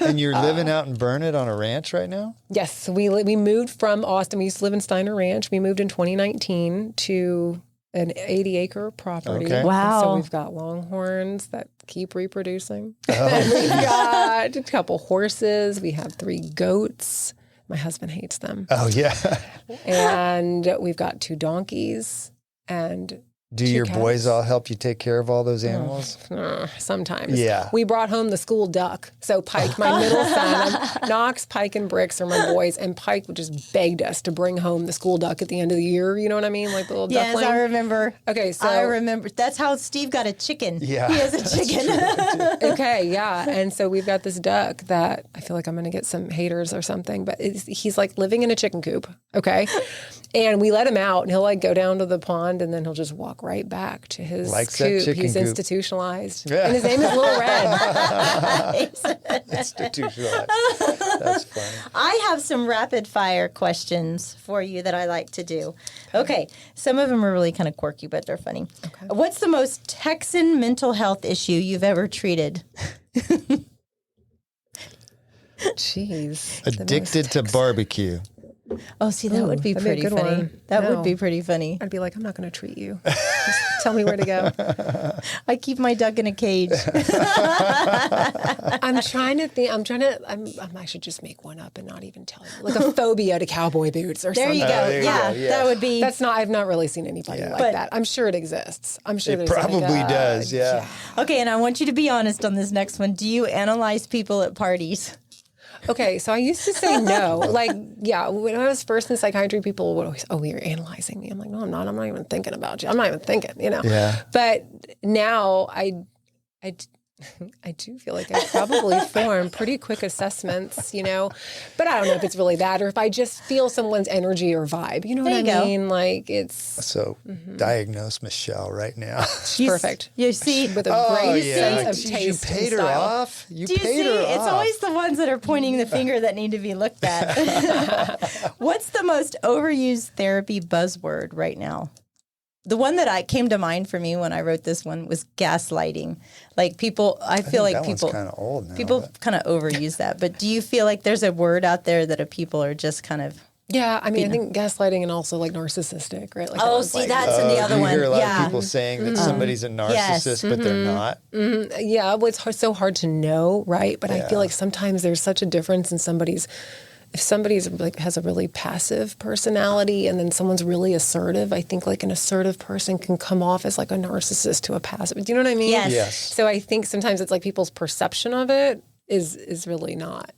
And you're living out in Burnett on a ranch right now? Yes, we moved from Austin. We used to live in Steiner Ranch. We moved in 2019 to an 80-acre property. Okay. Wow. So we've got longhorns that keep reproducing. And we've got a couple horses. We have 3 goats. My husband hates them. Oh, yeah. And we've got 2 donkeys and Do your boys all help you take care of all those animals? Sometimes. Yeah. We brought home the school duck. So Pike, my middle son, Knox, Pike, and Bricks are my boys. And Pike just begged us to bring home the school duck at the end of the year. You know what I mean? Like the little duckling. Yes, I remember. Okay, so. I remember. That's how Steve got a chicken. Yeah. He has a chicken. Okay, yeah. And so we've got this duck that I feel like I'm going to get some haters or something, but he's like living in a chicken coop. Okay. And we let him out and he'll like go down to the pond and then he'll just walk right back to his coop. He's institutionalized. Yeah. And his name is Little Red. Institutionalized. That's funny. I have some rapid fire questions for you that I like to do. Okay. Some of them are really kind of quirky, but they're funny. Okay. What's the most Texan mental health issue you've ever treated? Jeez. Addicted to barbecue. Oh, see, that would be pretty funny. That would be pretty funny. I'd be like, I'm not going to treat you. Just tell me where to go. I keep my duck in a cage. I'm trying to think. I should just make one up and not even tell you. Like a phobia to cowboy boots or something. There you go. Yeah, that would be. I've not really seen anybody like that. I'm sure it exists. I'm sure it probably does. Yeah. Okay, and I want you to be honest on this next one. Do you analyze people at parties? Okay, so I used to say no. When I was first in psychiatry, people would always, you're analyzing me. I'm like, no, I'm not. I'm not even thinking about you. I'm not even thinking, Yeah. But now I do feel like I probably form pretty quick assessments, But I don't know if it's really that or if I just feel someone's energy or vibe. You know what I mean? Like it's... So diagnose Michelle right now. She's perfect. You see? With a great sense of taste. You paid her off? Do you see? It's always the ones that are pointing the finger that need to be looked at. What's the most overused therapy buzzword right now? The one that came to mind for me when I wrote this one was gaslighting. Like people, I feel like people kind of old now. People kind of overuse that. But do you feel like there's a word out there that people are just kind of? Yeah, I mean, I think gaslighting and also like narcissistic, right? Like that's in the other one. You hear a lot of people saying that somebody's a narcissist, but they're not. Mm-hmm. Yeah, well, it's so hard to know, right? But I feel like sometimes there's such a difference in if somebody's like has a really passive personality and then someone's really assertive, I think like an assertive person can come off as like a narcissist to a passive. Do you know what I mean? Yes. So I think sometimes it's like people's perception of it is really not.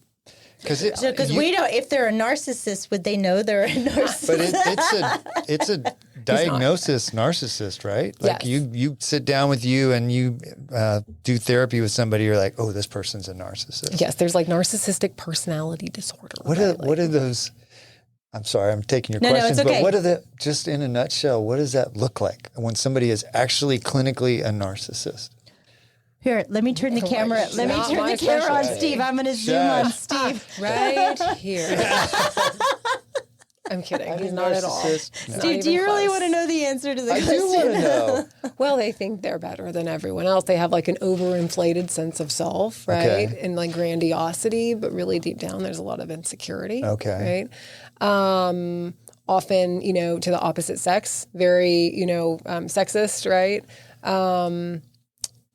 Because we don't. If they're a narcissist, would they know they're a narcissist? But it's a diagnosis narcissist, right? Like yes. you sit down with you and you do therapy with somebody. You're like, oh, this person's a narcissist. Yes, there's like narcissistic personality disorder. What are those? I'm sorry, I'm taking your questions, it's okay. But just in a nutshell, what does that look like when somebody is actually clinically a narcissist? Here, let me turn the camera. Let me turn the camera on Steve. I'm going to zoom on Steve. Right here. I'm kidding. He's not at all. Steve, do you really want to know the answer to the question? I do want to know. Well, they think they're better than everyone else. They have like an overinflated sense of self, right? Okay. And like grandiosity, but really deep down, there's a lot of insecurity. Okay. Right. Often, to the opposite sex, very, sexist, right?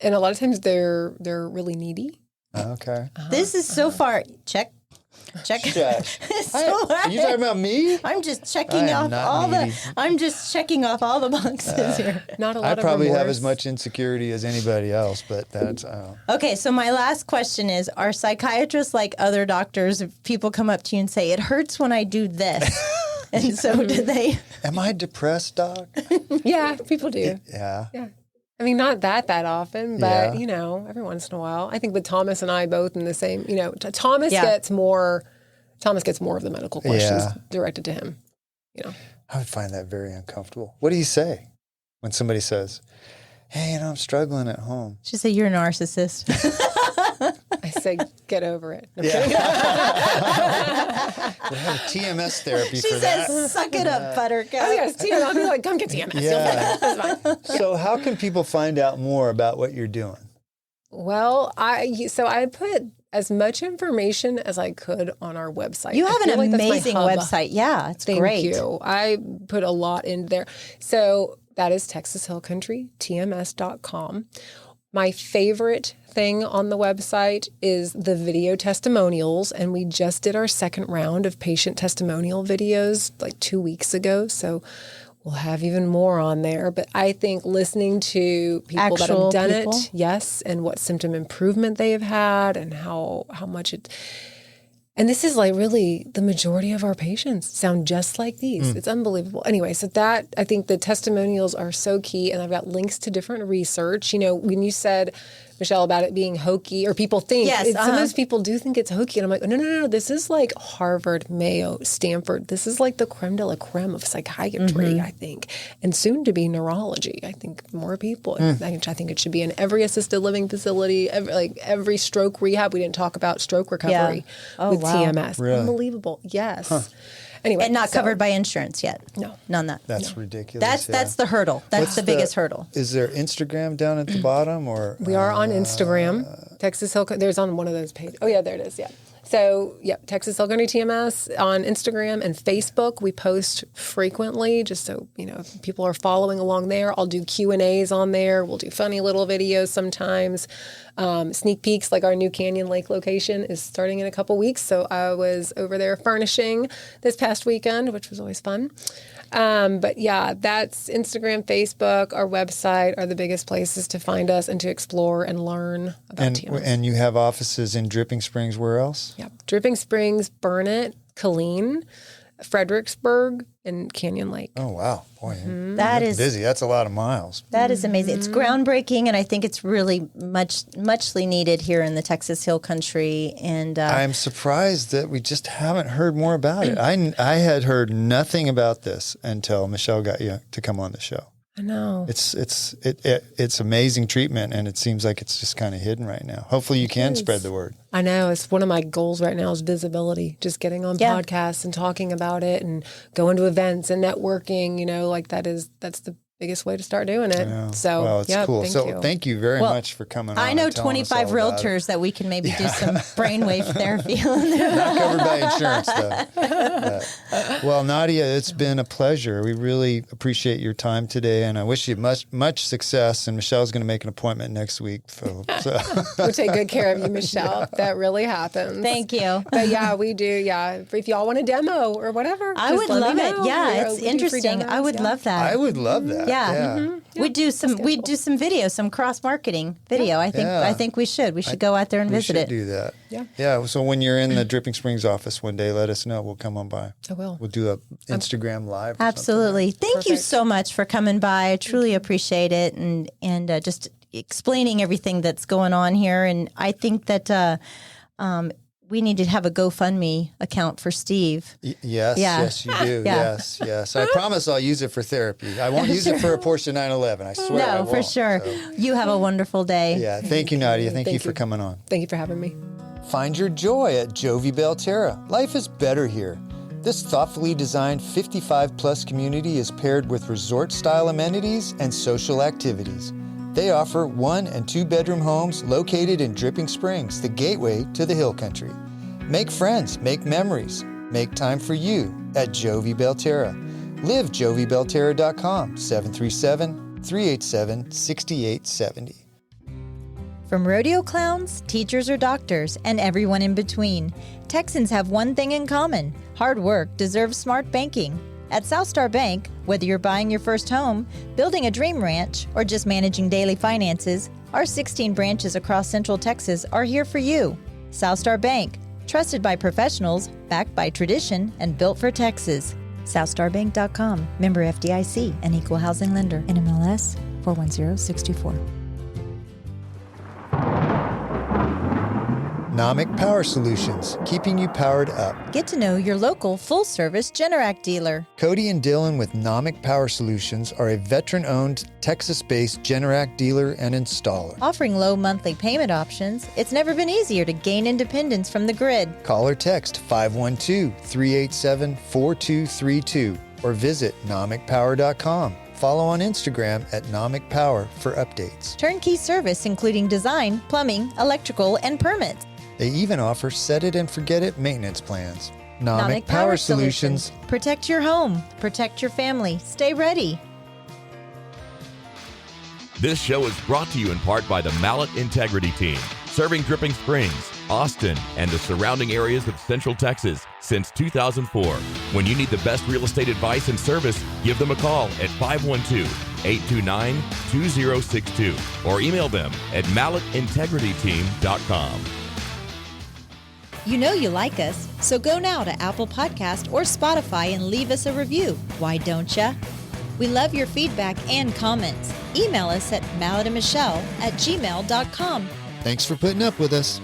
And a lot of times they're really needy. Okay. This is so far check. Check. Shush. So Are you talking about me? I'm just checking I am off not all needy. I'm just checking off all the boxes here. Not a lot I of probably have remorse. as much insecurity as anybody else, but that's Okay, so my last question is: are psychiatrists like other doctors? If people come up to you and say, "It hurts when I do this," and so do they? Am I depressed, Doc? Yeah, people do. Yeah. Yeah. I mean, not that often, but, every once in a while. I think with Thomas and I both in the same, Thomas gets more of the medical questions directed to him, I would find that very uncomfortable. What do you say when somebody says, hey, I'm struggling at home? She said, "You're a narcissist." I say, get over it. No, Yeah. We have a TMS therapy She for that. says, "Suck it up, Buttercup." Oh, yes, TMS. I'll be like, come get TMS. Yeah. You'll fit. That's fine. So how can people find out more about what you're doing? Well, I put as much information as I could on our website. You I have an feel like that's my amazing hub. website. Yeah, it's Thank great. you. I put a lot in there. So that is Texas Hill Country, TMS.com. My favorite thing on the website is the video testimonials, and we just did our second round of patient testimonial videos like 2 weeks ago. So we'll have even more on there. But I think listening to people that Actual have done people? it, yes, and what symptom improvement they have had and how much it... And this is like really the majority of our patients sound just like these. It's unbelievable. Anyway, so that, I think the testimonials are so key. And I've got links to different research. When you said, Michelle, about it being hokey, or people think, Yes, sometimes people do think it's hokey. And I'm like, no. This is like Harvard, Mayo, Stanford. This is like the creme de la creme of psychiatry, I think. And soon to be neurology. I think more people. I think it should be in every assisted living facility, every stroke rehab. We didn't talk about stroke recovery with TMS. Really? Unbelievable. Yes. Anyway. And not covered by insurance yet. No. None of that. That's ridiculous. That's the hurdle. That's What's the biggest hurdle. Is there Instagram down at the bottom? Or We are on Instagram. Texas Hill. There's on one of those pages. Oh, yeah, there it is. Yeah. So, Texas Hill Country TMS on Instagram and Facebook. We post frequently just so, if people are following along there. I'll do Q&As on there. We'll do funny little videos sometimes. Sneak peeks, like our new Canyon Lake location is starting in a couple weeks. So I was over there furnishing this past weekend, which was always fun. But yeah, that's Instagram, Facebook, our website are the biggest places to find us and to explore and learn about TMS. And you have offices in Dripping Springs. Where else? Yeah, Dripping Springs, Burnett, Killeen, Fredericksburg, and Canyon Lake. Oh, wow. Boy, That you're is busy. That's a lot of miles. That is amazing. It's groundbreaking, and I think it's really muchly needed here in the Texas Hill Country. And I'm surprised that we just haven't heard more about it. I had heard nothing about this until Michelle got you to come on the show. I know. It's amazing treatment, and it seems like it's just kind of hidden right now. Hopefully you can spread the word. I know. It's one of my goals right now is visibility, just getting on podcasts and talking about it and going to events and networking, that's the biggest way to start doing it. Yeah. So, well, it's cool. Thank So you. thank you very much for coming on. I know and telling us 25 all about it. realtors that we can maybe do some brainwave therapy. Not covered by insurance, though. Well, Nadia, it's been a pleasure. We really appreciate your time today, and I wish you much success. And Michelle's going to make an appointment next week. So. We'll take good care of you, Michelle. That really happens. Thank you. But yeah, we do. Yeah. If y'all want a demo or whatever, I just would let me love it. know. Yeah, it's we do free interesting. demos, I would love that. I would love that. Yeah. We do some video, some cross marketing video. I think we should go out there and visit it. We should do that. Yeah. Yeah. So when you're in the Dripping Springs office one day, let us know. We'll come on by. I will. We'll do a Instagram live. Or Absolutely. Thank you Perfect. so much for coming by. I truly appreciate it and just explaining everything that's going on here. And I think that we need to have a GoFundMe account for Steve. Yes, you do. Yeah. Yes. I promise I'll use it for therapy. I won't use it for a Porsche 911. I swear I No, won't. for sure. So, You have a wonderful day. yeah. Thank you, Nadia. Thank you for coming on. Thank you for having me. Find your joy at Jovi Belterra. Life is better here. This thoughtfully designed 55-plus community is paired with resort-style amenities and social activities. They offer 1- and 2-bedroom homes located in Dripping Springs, the gateway to the Hill Country. Make friends, make memories, make time for you at Jovi Belterra. Live JoviBelterra.com, 737-387-6870. From rodeo clowns, teachers or doctors, and everyone in between, Texans have one thing in common: hard work deserves smart banking. At Southstar Bank, whether you're buying your first home, building a dream ranch, or just managing daily finances, our 16 branches across Central Texas are here for you. Southstar Bank, trusted by professionals, backed by tradition, and built for Texas. SouthstarBank.com, member FDIC, an equal housing lender, NMLS 410624. Nomic Power Solutions, keeping you powered up. Get to know your local full-service Generac dealer. Cody and Dylan with Nomic Power Solutions are a veteran-owned, Texas-based Generac dealer and installer. Offering low monthly payment options, it's never been easier to gain independence from the grid. Call or text 512-387-4232 or visit nomicpower.com. Follow on Instagram at Nomic Power for updates. Turnkey service including design, plumbing, electrical, and permits. They even offer set it and forget it maintenance plans. Nomic Power Solutions. Protect your home. Protect your family. Stay ready. This show is brought to you in part by the Mallet Integrity Team, serving Dripping Springs, Austin, and the surrounding areas of Central Texas since 2004. When you need the best real estate advice and service, give them a call at 512-829-2062 or email them at malletintegrityteam.com. You know you like us, so go now to Apple Podcast or Spotify and leave us a review. Why don't ya? We love your feedback and comments. Email us at malletandmichelle@gmail.com. Thanks for putting up with us.